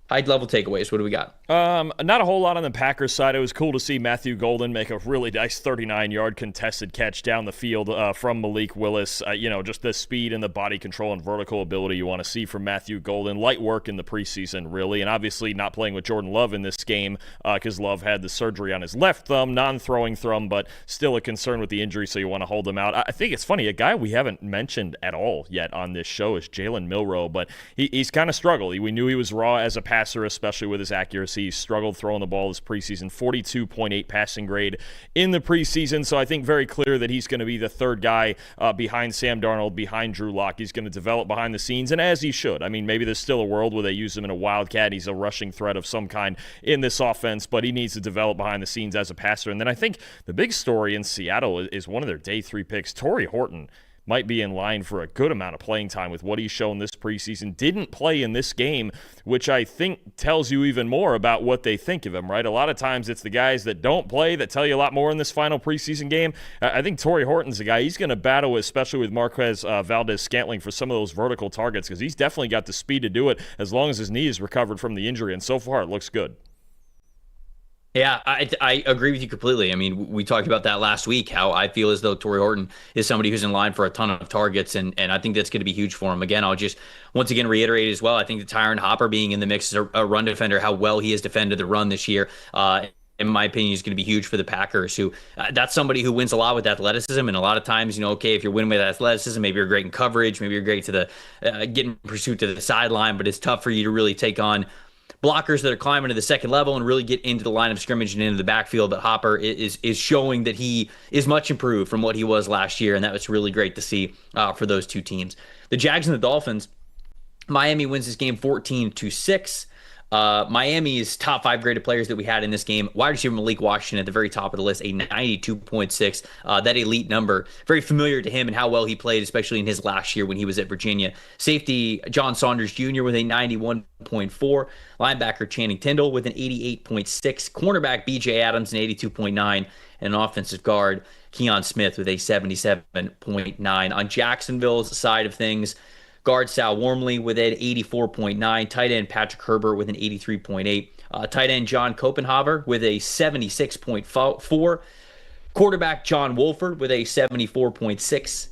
high-level takeaways. What do we got? Not a whole lot on the Packers side. It was cool to see Matthew Golden make a really nice 39-yard contested catch down the field from Malik Willis. Just the speed and the body control and vertical ability you want to see from Matthew Golden. Light work in the preseason, really, and obviously not playing with Jordan Love in this game because Love had the surgery on his left thumb, non-throwing thumb, but still a concern with the injury, so you want to hold him out. I think it's funny, a guy we haven't mentioned at all yet on this show is Jalen Milroe, but he's kind of struggled. We knew he was raw as a passer, especially with his accuracy. He struggled throwing the ball this preseason, 42.8 passing grade in the preseason, so I think very clear that he's going to be the third guy behind Sam Darnold, behind Drew Lock. He's going to develop behind the scenes, and as he should. I mean, maybe there's still a world where they use him in a wildcat. He's a rushing threat of some kind in this offense, but he needs to develop behind the scenes as a passer. And then I think the big story in Seattle is one of their day 3 picks, Torrey Horton. Might be in line for a good amount of playing time with what he's shown this preseason. Didn't play in this game, which I think tells you even more about what they think of him, right? A lot of times it's the guys that don't play that tell you a lot more in this final preseason game. I think Torrey Horton's the guy. He's going to battle, especially with Marquez Valdez-Scantling, for some of those vertical targets because he's definitely got the speed to do it as long as his knee is recovered from the injury, and so far it looks good. Yeah, I agree with you completely. I mean, we talked about that last week, how I feel as though Torrey Horton is somebody who's in line for a ton of targets, and I think that's going to be huge for him. Again, I'll just once again reiterate as well, I think that Tyron Hopper being in the mix as a run defender, how well he has defended the run this year, in my opinion, is going to be huge for the Packers, who that's somebody who wins a lot with athleticism. And a lot of times, okay, if you're winning with athleticism, maybe you're great in coverage, maybe you're great to the getting pursuit to the sideline, but it's tough for you to really take on blockers that are climbing to the second level and really get into the line of scrimmage and into the backfield. But Hopper is showing that he is much improved from what he was last year, and that was really great to see for those two teams. The Jags and the Dolphins, Miami wins this game 14-6. Miami's top 5 graded players that we had in this game, wide receiver Malik Washington at the very top of the list, a 92.6. That elite number, very familiar to him and how well he played, especially in his last year when he was at Virginia. Safety John Saunders Jr. with a 91.4. Linebacker Channing Tindall with an 88.6. Cornerback BJ Adams an 82.9. And an offensive guard Keon Smith with a 77.9. On Jacksonville's side of things, guard Sal Wormley with an 84.9. Tight end Patrick Herbert with an 83.8. Tight end John Copenhaver with a 76.4. Quarterback John Wolford with a 74.6.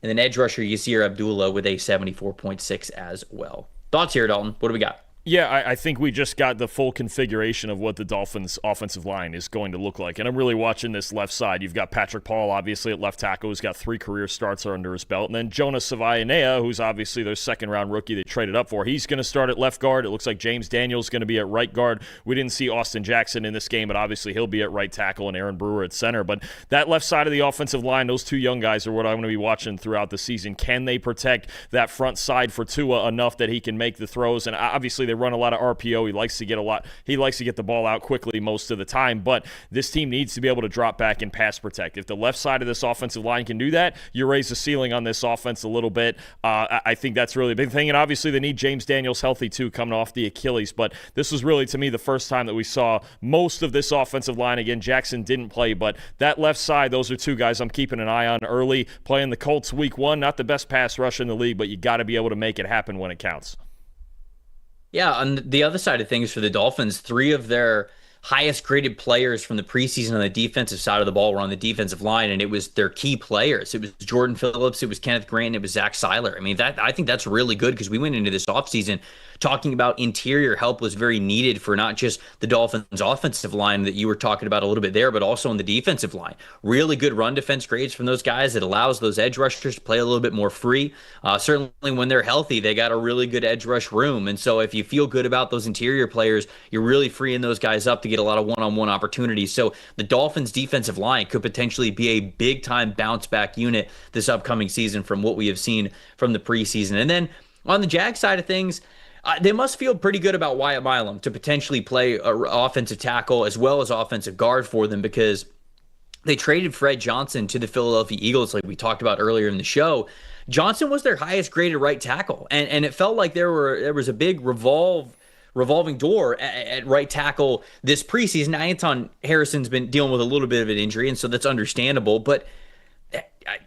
And then edge rusher Yasir Abdullah with a 74.6 as well. Thoughts here, Dalton? What do we got? Yeah, I think we just got the full configuration of what the Dolphins' offensive line is going to look like. And I'm really watching this left side. You've got Patrick Paul, obviously, at left tackle, who's got 3 career starts under his belt. And then Jonas Savaianea, who's obviously their second-round rookie they traded up for. He's going to start at left guard. It looks like James Daniels going to be at right guard. We didn't see Austin Jackson in this game, but obviously he'll be at right tackle and Aaron Brewer at center. But that left side of the offensive line, those 2 young guys are what I'm going to be watching throughout the season. Can they protect that front side for Tua enough that he can make the throws? And obviously they run a lot of RPO. He likes to get the ball out quickly most of the time, but this team needs to be able to drop back and pass protect. If the left side of this offensive line can do that, you raise the ceiling on this offense a little bit. I think that's really a big thing, and obviously they need James Daniels healthy too, coming off the Achilles, but this was really, to me, the first time that we saw most of this offensive line. Again, Jackson didn't play, but that left side, those are 2 guys I'm keeping an eye on early. Playing the Colts week 1, not the best pass rush in the league, but you got to be able to make it happen when it counts. Yeah, on the other side of things for the Dolphins, 3 of their highest graded players from the preseason on the defensive side of the ball were on the defensive line, and it was their key players. It was Jordan Phillips, it was Kenneth Grant, it was Zach Seiler. I mean, I think that's really good because we went into this offseason talking about interior help was very needed for not just the Dolphins offensive line that you were talking about a little bit there, but also on the defensive line. Really good run defense grades from those guys. It allows those edge rushers to play a little bit more free. Certainly when they're healthy, they got a really good edge rush room. And so if you feel good about those interior players, you're really freeing those guys up to get a lot of one-on-one opportunities. So the Dolphins defensive line could potentially be a big-time bounce-back unit this upcoming season from what we have seen from the preseason. And then on the Jag side of things, they must feel pretty good about Wyatt Milam to potentially play offensive tackle as well as offensive guard for them, because they traded Fred Johnson to the Philadelphia Eagles like we talked about earlier in the show. Johnson was their highest graded right tackle, and it felt like there was a big revolving door at right tackle this preseason. Now, Anton Harrison's been dealing with a little bit of an injury, and so that's understandable, but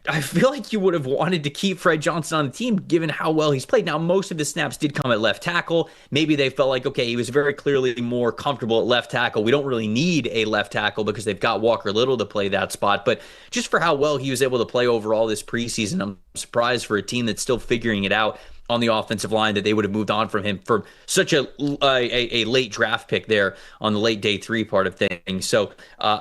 I feel like you would have wanted to keep Fred Johnson on the team given how well he's played. Now, most of his snaps did come at left tackle. Maybe they felt like, okay, he was very clearly more comfortable at left tackle. We don't really need a left tackle because they've got Walker Little to play that spot. But just for how well he was able to play overall this preseason, I'm surprised for a team that's still figuring it out on the offensive line that they would have moved on from him for such a late draft pick there on the late day 3 part of things. So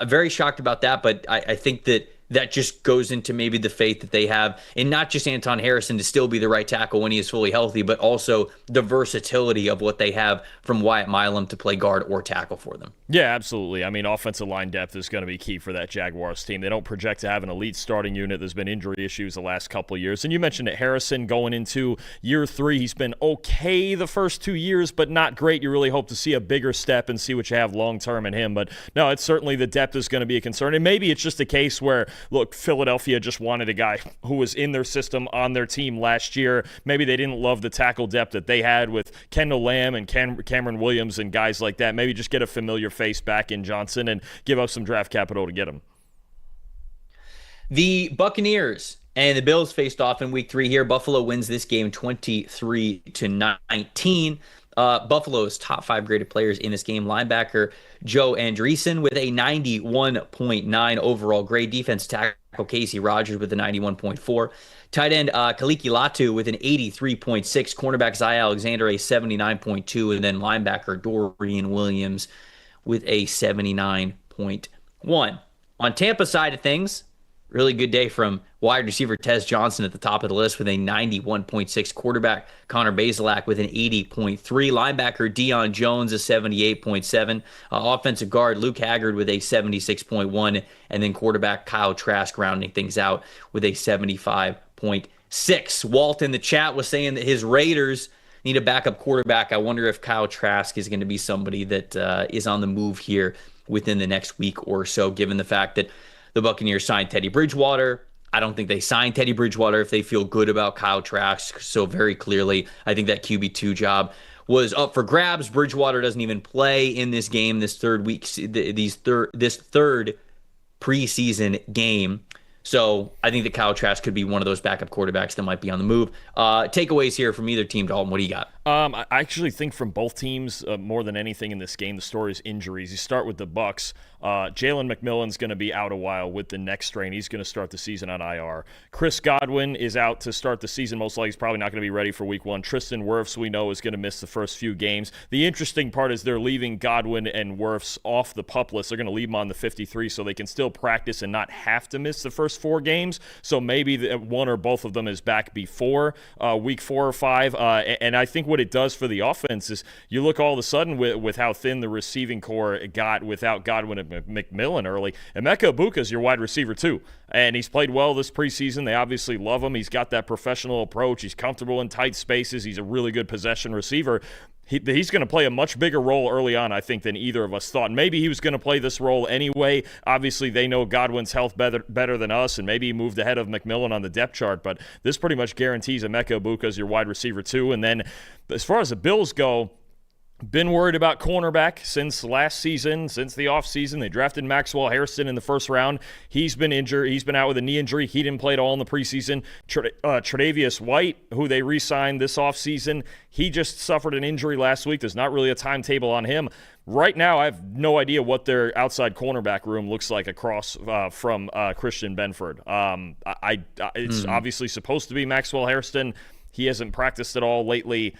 very shocked about that, but I think that just goes into maybe the faith that they have in not just Anton Harrison to still be the right tackle when he is fully healthy, but also the versatility of what they have from Wyatt Milam to play guard or tackle for them. Yeah, absolutely. I mean, offensive line depth is going to be key for that Jaguars team. They don't project to have an elite starting unit. There's been injury issues the last couple of years. And you mentioned that Harrison going into year 3, he's been okay the first 2 years, but not great. You really hope to see a bigger step and see what you have long-term in him. But no, it's certainly the depth is going to be a concern. And maybe it's just a case where, look, Philadelphia just wanted a guy who was in their system on their team last year. Maybe they didn't love the tackle depth that they had with Kendall Lamb and Cameron Williams and guys like that. Maybe just get a familiar face back in Johnson and give up some draft capital to get him. The Buccaneers and the Bills faced off in week 3 here. Buffalo wins this game 23-19. Buffalo's top 5 graded players in this game: linebacker Joe Andreessen with a 91.9 overall grade, defense tackle Casey Rogers with a 91.4, tight end Kaliki Latu with an 83.6, cornerback Zay Alexander a 79.2, and then linebacker Dorian Williams with a 79.1. On Tampa side of things, really good day from wide receiver Tez Johnson at the top of the list with a 91.6, quarterback Connor Bazelak with an 80.3, linebacker Deion Jones a 78.7, offensive guard Luke Haggard with a 76.1, and then quarterback Kyle Trask rounding things out with a 75.6. Walt in the chat was saying that his Raiders need a backup quarterback. I wonder if Kyle Trask is going to be somebody that is on the move here within the next week or so, given the fact that the Buccaneers signed Teddy Bridgewater. I don't think they signed Teddy Bridgewater if they feel good about Kyle Trask. So very clearly, I think that QB2 job was up for grabs. Bridgewater doesn't even play in this game, this third preseason game. So I think that Kyle Trask could be one of those backup quarterbacks that might be on the move. Takeaways here from either team, Dalton. What do you got? I actually think from both teams, more than anything in this game, the story is injuries. You start with the Bucs. Jalen McMillan's going to be out a while with the neck strain. He's going to start the season on IR. Chris Godwin is out to start the season. Most likely he's probably not going to be ready for week 1. Tristan Wirfs, we know, is going to miss the first few games. The interesting part is they're leaving Godwin and Wirfs off the PUP list. They're going to leave them on the 53 so they can still practice and not have to miss the first 4 games. So maybe one or both of them is back before week 4 or 5. And I think what it does for the offense is you look all of a sudden with how thin the receiving core got without Godwin and McMillan early. Emeka Egbuka's your wide receiver too, and he's played well this preseason. They obviously love him. He's got that professional approach. He's comfortable in tight spaces. He's a really good possession receiver. He's going to play a much bigger role early on, I think, than either of us thought. Maybe he was going to play this role anyway. Obviously, they know Godwin's health better than us, and maybe he moved ahead of McMillan on the depth chart, but this pretty much guarantees Emeka Egbuka as your wide receiver too. And then as far as the Bills go, been worried about cornerback since last season, since the offseason. They drafted Maxwell Harrison in the first round. He's been injured. He's been out with a knee injury. He didn't play at all in the preseason. Tre'Davious White, who they re-signed this offseason, he just suffered an injury last week. There's not really a timetable on him. Right now, I have no idea what their outside cornerback room looks like across from Christian Benford. It's obviously supposed to be Maxwell Harrison. He hasn't practiced at all lately.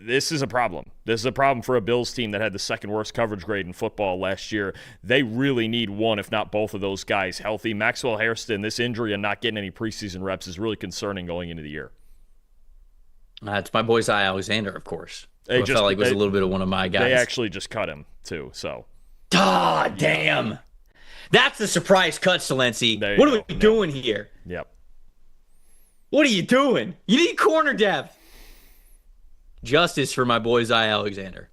this is a problem. This is a problem for a Bills team that had the second worst coverage grade in football last year. They really need one, if not both of those guys healthy. Maxwell Hairston, this injury and not getting any preseason reps is really concerning going into the year. It's my boy Zy Alexander, of course. I felt like was a little bit of one of my guys. They actually just cut him, too, so. Ah, damn. That's the surprise cut, Salensi. What are we doing here? Yep. What are you doing? You need corner depth. Justice for my boy Zy Alexander.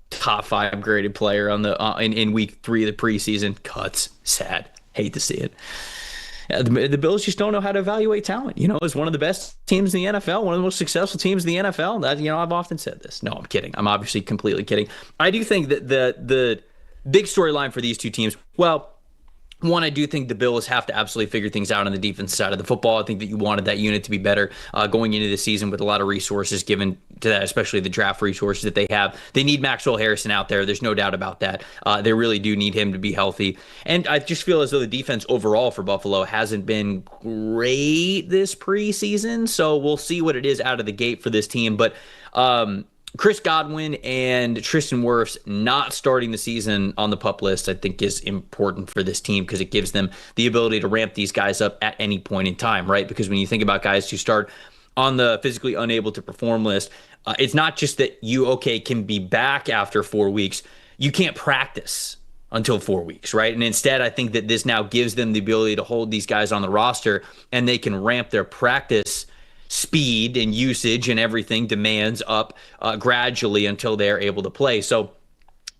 Top 5 graded player on the in week 3 of the preseason. Cuts. Sad. Hate to see it. The Bills just don't know how to evaluate talent. It's one of the best teams in the NFL, one of the most successful teams in the NFL. That I've often said this. No, I'm kidding. I'm obviously completely kidding. I do think that the big storyline for these two teams, well, one, I do think the Bills have to absolutely figure things out on the defense side of the football. I think that you wanted that unit to be better going into the season with a lot of resources given to that, especially the draft resources that they have. They need Maxwell Harrison out there. There's no doubt about that. They really do need him to be healthy. And I just feel as though the defense overall for Buffalo hasn't been great this preseason. So we'll see what it is out of the gate for this team. But Chris Godwin and Tristan Wirfs not starting the season on the PUP list, I think, is important for this team because it gives them the ability to ramp these guys up at any point in time, right? Because when you think about guys who start on the physically unable to perform list, it's not just that you, can be back after 4 weeks. You can't practice until 4 weeks, right? And instead, I think that this now gives them the ability to hold these guys on the roster and they can ramp their practice speed and usage and everything demands up gradually until they're able to play. So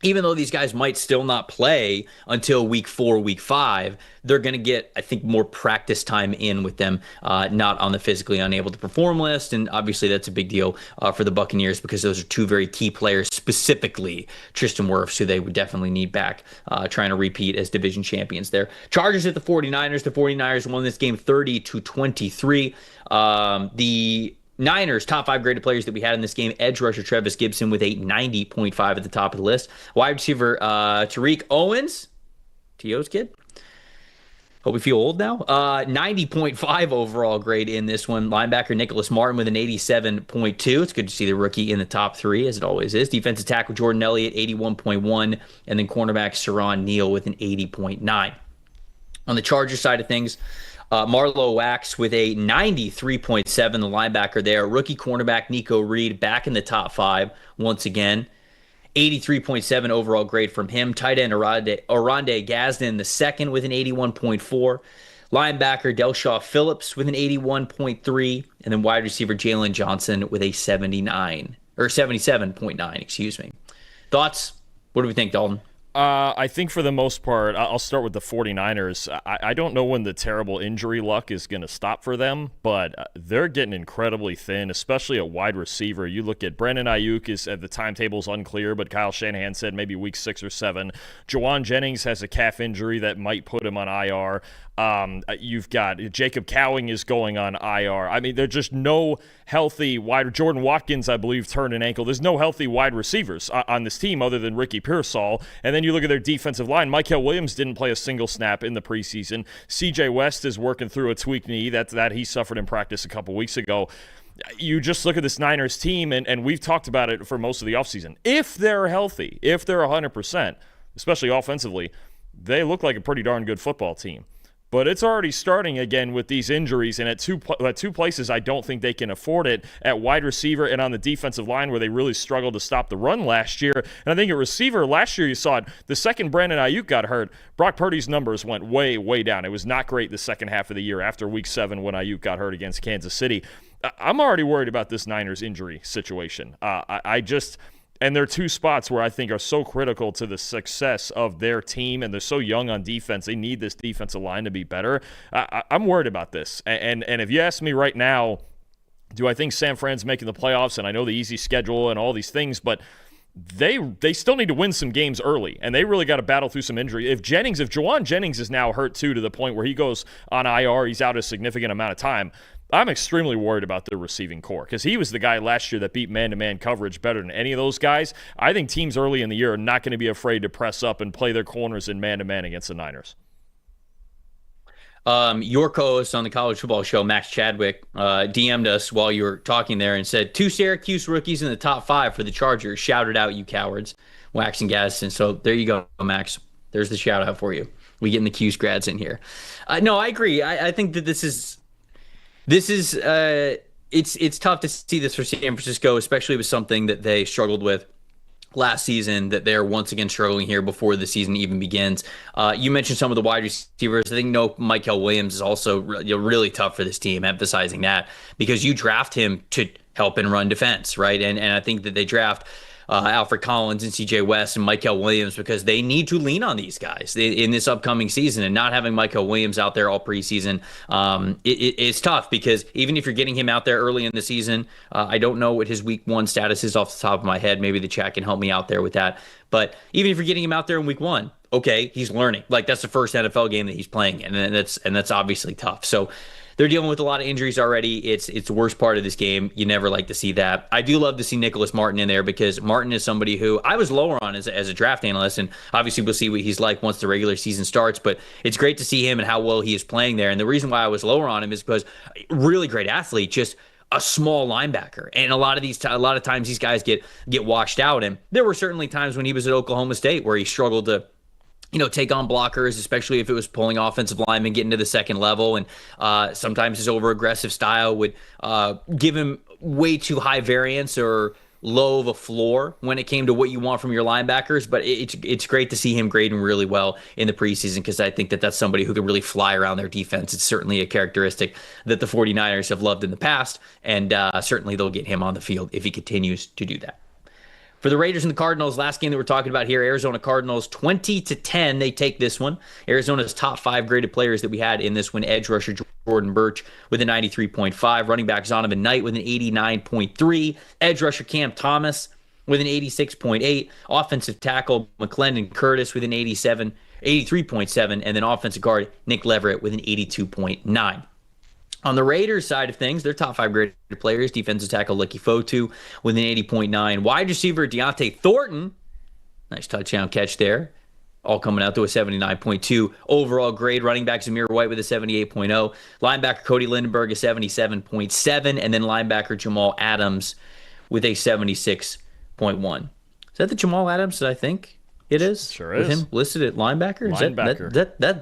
even though these guys might still not play until week 4, week 5, they're going to get, I think, more practice time in with them, not on the physically unable to perform list. And obviously that's a big deal for the Buccaneers because those are two very key players, specifically Tristan Wirfs, who they would definitely need back, trying to repeat as division champions there. Chargers at the 49ers. The 49ers won this game 30-23. The Niners, top 5 graded players that we had in this game. Edge rusher Travis Gibson with a 90.5 at the top of the list. Wide receiver Tariq Owens, T.O.'s kid. Hope we feel old now. 90.5 overall grade in this one. Linebacker Nicholas Martin with an 87.2. It's good to see the rookie in the top 3, as it always is. Defensive tackle Jordan Elliott, 81.1. And then cornerback Saron Neal with an 80.9. On the Chargers side of things, Marlowe Wax with a 93.7, the linebacker there. Rookie cornerback Nico Reed back in the top 5 once again. 83.7 overall grade from him. Tight end Oronde Gazden the second with an 81.4. Linebacker Delshaw Phillips with an 81.3. And then wide receiver Jalen Johnson with a 77.9, Thoughts? What do we think, Dalton? I think for the most part, I'll start with the 49ers. I don't know when the terrible injury luck is going to stop for them, but they're getting incredibly thin, especially at wide receiver. You look at Brandon Ayuk, is at the timetable's unclear, but Kyle Shanahan said maybe week 6 or 7. Jawan Jennings has a calf injury that might put him on IR. You've got Jacob Cowing is going on IR. I mean, there's just no healthy wide. Jordan Watkins, I believe, turned an ankle. There's no healthy wide receivers on this team other than Ricky Pearsall. And then you look at their defensive line. Michael Williams didn't play a single snap in the preseason. CJ West is working through a tweaked knee that he suffered in practice a couple weeks ago. You just look at this Niners team, and we've talked about it for most of the offseason. If they're healthy, if they're 100%, especially offensively, they look like a pretty darn good football team. But it's already starting again with these injuries, and at two places I don't think they can afford it, at wide receiver and on the defensive line where they really struggled to stop the run last year. And I think at receiver, last year you saw it, the second Brandon Ayuk got hurt, Brock Purdy's numbers went way, way down. It was not great the second half of the year after week 7 when Ayuk got hurt against Kansas City. I'm already worried about this Niners injury situation. And there are two spots where I think are so critical to the success of their team, and they're so young on defense. They need this defensive line to be better. I'm worried about this. And if you ask me right now, do I think San Fran's making the playoffs? And I know the easy schedule and all these things, but they still need to win some games early, and they really got to battle through some injury. If Jawan Jennings is now hurt too, to the point where he goes on IR, he's out a significant amount of time, I'm extremely worried about their receiving core because he was the guy last year that beat man-to-man coverage better than any of those guys. I think teams early in the year are not going to be afraid to press up and play their corners in man-to-man against the Niners. Your co-host on the college football show, Max Chadwick, DM'd us while you were talking there and said, two Syracuse rookies in the top 5 for the Chargers. Shouted out, you cowards. Wax and Gadsden. So there you go, Max. There's the shout out for you. We getting the Cuse grads in here. No, I agree. I think that it's tough to see this for San Francisco, especially with something that they struggled with last season, that they're once again struggling here before the season even begins. You mentioned some of the wide receivers. I think Michael Williams is also really tough for this team, emphasizing that, because you draft him to help and run defense, right? And I think that they draft Alfred Collins and CJ West and Michael Williams because they need to lean on these guys in this upcoming season, and not having Michael Williams out there all preseason, it's tough, because even if you're getting him out there early in the season, I don't know what his week 1 status is off the top of my head. Maybe the chat can help me out there with that. But even if you're getting him out there in week 1, okay, he's learning. Like, that's the first NFL game that he's playing, and that's obviously tough. So they're dealing with a lot of injuries already. It's the worst part of this game. You never like to see that. I do love to see Nicholas Martin in there, because Martin is somebody who I was lower on as a draft analyst, and obviously we'll see what he's like once the regular season starts. But it's great to see him and how well he is playing there. And the reason why I was lower on him is because really great athlete, just a small linebacker. And a lot of times these guys get washed out. And there were certainly times when he was at Oklahoma State where he struggled to take on blockers, especially if it was pulling offensive linemen, getting to the second level. And sometimes his over-aggressive style would give him way too high variance or low of a floor when it came to what you want from your linebackers. But it's great to see him grading really well in the preseason, because I think that that's somebody who can really fly around their defense. It's certainly a characteristic that the 49ers have loved in the past, and certainly they'll get him on the field if he continues to do that. For the Raiders and the Cardinals, last game that we're talking about here, Arizona Cardinals 20-10. They take this one. Arizona's top 5 graded players that we had in this one: edge rusher Jordan Birch with a 93.5, running back Zonovan Knight with an 89.3, edge rusher Cam Thomas with an 86.8, offensive tackle McClendon Curtis with an 83.7, and then offensive guard Nick Leverett with an 82.9. On the Raiders side of things, their top 5 graded players: defensive tackle Lucky Fotu with an 80.9, wide receiver Deontay Thornton, nice touchdown catch there, all coming out to a 79.2 overall grade. Running back Zamir White with a 78.0, linebacker Cody Lindenberg a 77.7, and then linebacker Jamal Adams with a 76.1. Is that the Jamal Adams that I think it is? Sure is. With him listed at linebacker?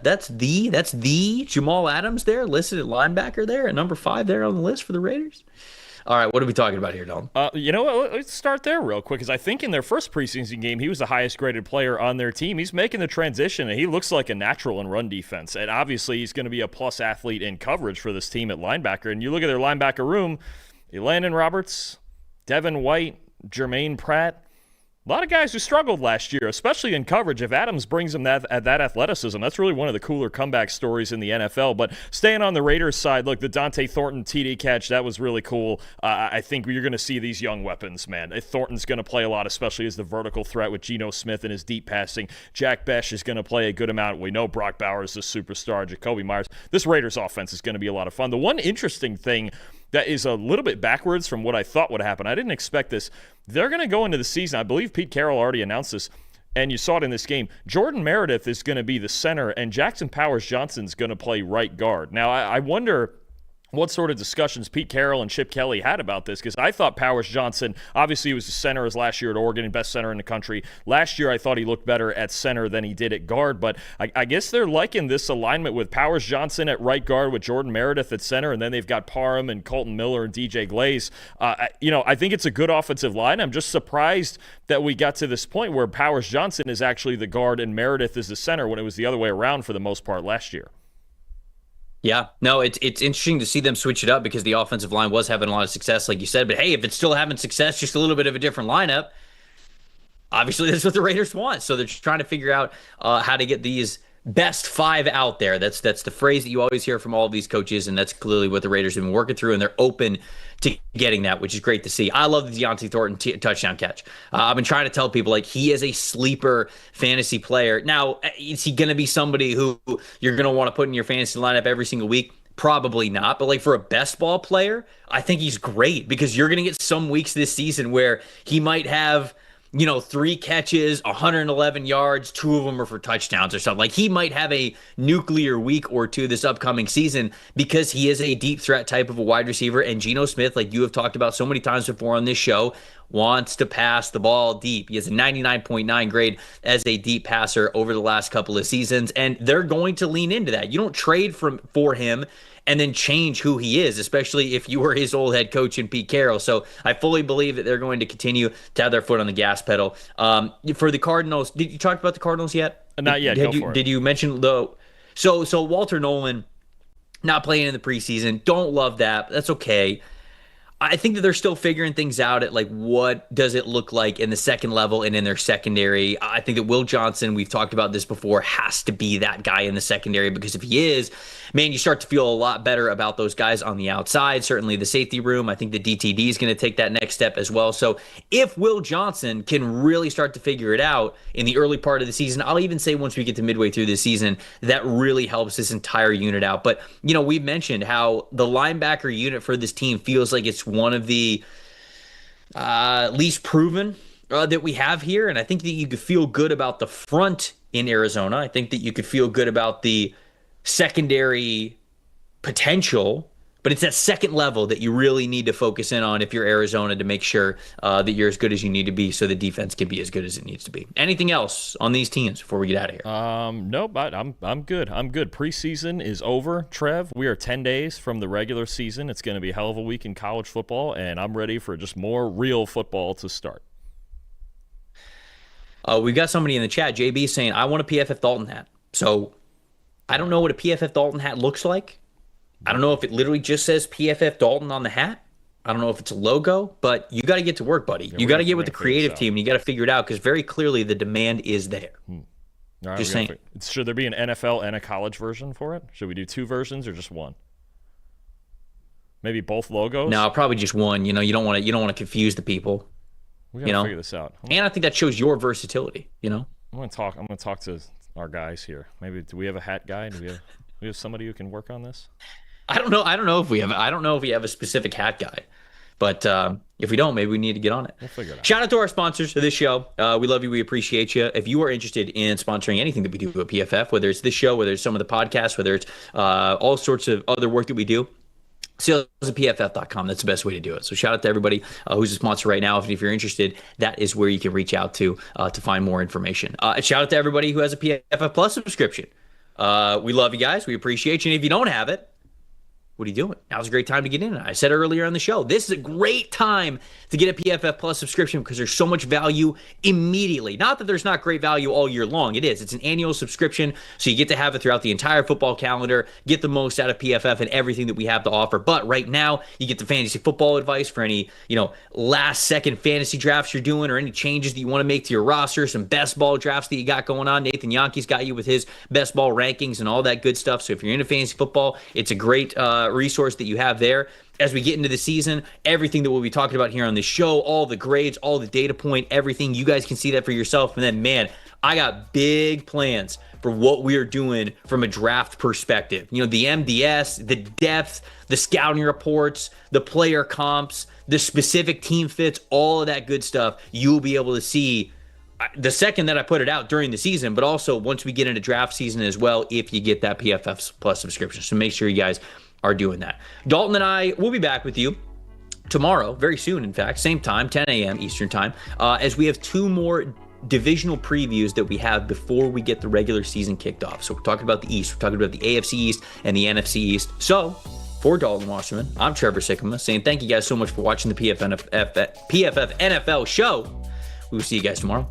That's the Jamal Adams there, listed at linebacker there at number 5 there on the list for the Raiders. All right, what are we talking about here, Dalton? You know what? Let's start there real quick, because I think in their first preseason game, he was the highest graded player on their team. He's making the transition, and he looks like a natural in run defense. And obviously, he's going to be a plus athlete in coverage for this team at linebacker. And you look at their linebacker room: Elandon Roberts, Devin White, Jermaine Pratt. A lot of guys who struggled last year, especially in coverage. If Adams brings them that athleticism, that's really one of the cooler comeback stories in the NFL. But staying on the Raiders side, look, the Dont'e Thornton TD catch, that was really cool. I think you're going to see these young weapons, man. Thornton's going to play a lot, especially as the vertical threat with Geno Smith and his deep passing. Jack Besh is going to play a good amount. We know Brock Bowers is a superstar. Jacoby Myers. This Raiders offense is going to be a lot of fun. The one interesting thing that is a little bit backwards from what I thought would happen, I didn't expect this. They're going to go into the season, I believe Pete Carroll already announced this, and you saw it in this game. Jordan Meredith is going to be the center, and Jackson Powers-Johnson's going to play right guard. Now, I wonder what sort of discussions Pete Carroll and Chip Kelly had about this, because I thought Powers-Johnson, obviously he was the center his last year at Oregon, and best center in the country. Last year I thought he looked better at center than he did at guard, but I guess they're liking this alignment with Powers-Johnson at right guard with Jordan Meredith at center, and then they've got Parham and Colton Miller and DJ Glaze. I think it's a good offensive line. I'm just surprised that we got to this point where Powers-Johnson is actually the guard and Meredith is the center, when it was the other way around for the most part last year. Yeah, no, it's interesting to see them switch it up, because the offensive line was having a lot of success, like you said. But hey, if it's still having success, just a little bit of a different lineup, obviously that's what the Raiders want. So they're just trying to figure out how to get these best 5 out there. That's the phrase that you always hear from all of these coaches, and that's clearly what the Raiders have been working through, and they're open to getting that, which is great to see. I love the Deontay Thornton touchdown catch. I've been trying to tell people, like, he is a sleeper fantasy player. Now, is he going to be somebody who you're going to want to put in your fantasy lineup every single week? Probably not. But like for a best ball player, I think he's great, because you're going to get some weeks this season where he might have 3 catches, 111 yards, 2 of them are for touchdowns or something. Like, he might have a nuclear week or two this upcoming season because he is a deep threat type of a wide receiver. And Geno Smith, like you have talked about so many times before on this show, wants to pass the ball deep. He has a 99.9 grade as a deep passer over the last couple of seasons, and they're going to lean into that. You don't trade for him and then change who he is, especially if you were his old head coach in Pete Carroll. So I fully believe that they're going to continue to have their foot on the gas pedal. For the Cardinals, did you talk about the Cardinals yet? Not yet. Go for it. Did you mention the so Walter Nolan not playing in the preseason? Don't love that. That's okay. I think that they're still figuring things out at like what does it look like in the second level and in their secondary. I think that Will Johnson, we've talked about this before, has to be that guy in the secondary, because if he is, man, you start to feel a lot better about those guys on the outside. Certainly the safety room. I think the DTD is going to take that next step as well. So if Will Johnson can really start to figure it out in the early part of the season, I'll even say once we get to midway through the season, that really helps this entire unit out. But, we've mentioned how the linebacker unit for this team feels like it's one of the least proven that we have here. And I think that you could feel good about the front in Arizona. I think that you could feel good about the secondary potential, but it's that second level that you really need to focus in on if you're Arizona, to make sure that you're as good as you need to be so the defense can be as good as it needs to be. Anything else on these teams before we get out of here? Nope, I'm good. I'm good. Preseason is over, Trev. We are 10 days from the regular season. It's going to be a hell of a week in college football, and I'm ready for just more real football to start. We've got somebody in the chat, JB, saying, I want a PFF Dalton hat. So I don't know what a PFF Dalton hat looks like. I don't know if it literally just says PFF Dalton on the hat. I don't know if it's a logo, but you got to get to work, buddy. You got to get with the creative team, and you got to figure it out, because very clearly the demand is there. All right, just saying. Should there be an NFL and a college version for it? Should we do 2 versions or just one? Maybe both logos? No, probably just one. You don't want to confuse the people. We got to figure this out. And I think that shows your versatility. I'm going to talk to our guys here. Maybe do we have a hat guy? Do we have somebody who can work on this? I don't know if we have a specific hat guy, but if we don't, maybe we need to get on it. We'll figure it out. Shout out to our sponsors of this show. We love you. We appreciate you. If you are interested in sponsoring anything that we do at PFF, whether it's this show, whether it's some of the podcasts, whether it's all sorts of other work that we do, sales at pff.com. That's the best way to do it. So shout out to everybody who's a sponsor right now. If you're interested, that is where you can reach out to find more information. Shout out to everybody who has a PFF Plus subscription. We love you guys. We appreciate you. And if you don't have it, what are you doing? Now's a great time to get in. I said earlier on the show, this is a great time to get a PFF Plus subscription, because there's so much value immediately. Not that there's not great value all year long. It is. It's an annual subscription, so you get to have it throughout the entire football calendar, get the most out of PFF and everything that we have to offer. But right now, you get the fantasy football advice for any, last-second fantasy drafts you're doing, or any changes that you want to make to your roster, some best ball drafts that you got going on. Nathan Yankee's got you with his best ball rankings and all that good stuff. So if you're into fantasy football, it's a great resource that you have there. As we get into the season, everything that we'll be talking about here on this show, all the grades, all the data point, everything, you guys can see that for yourself. And then, man, I got big plans for what we are doing from a draft perspective. The MDS, the depth, the scouting reports, the player comps, the specific team fits, all of that good stuff, you'll be able to see the second that I put it out during the season, but also once we get into draft season as well, if you get that PFF Plus subscription. So make sure you guys are doing that. Dalton and I will be back with you tomorrow, very soon, in fact, same time, 10 a.m. Eastern time, as we have 2 more divisional previews that we have before we get the regular season kicked off. So we're talking about the East, we're talking about the AFC East and the NFC East. So for Dalton Wasserman, I'm Trevor Sikkema, saying thank you guys so much for watching the PFF NFL show. We will see you guys tomorrow.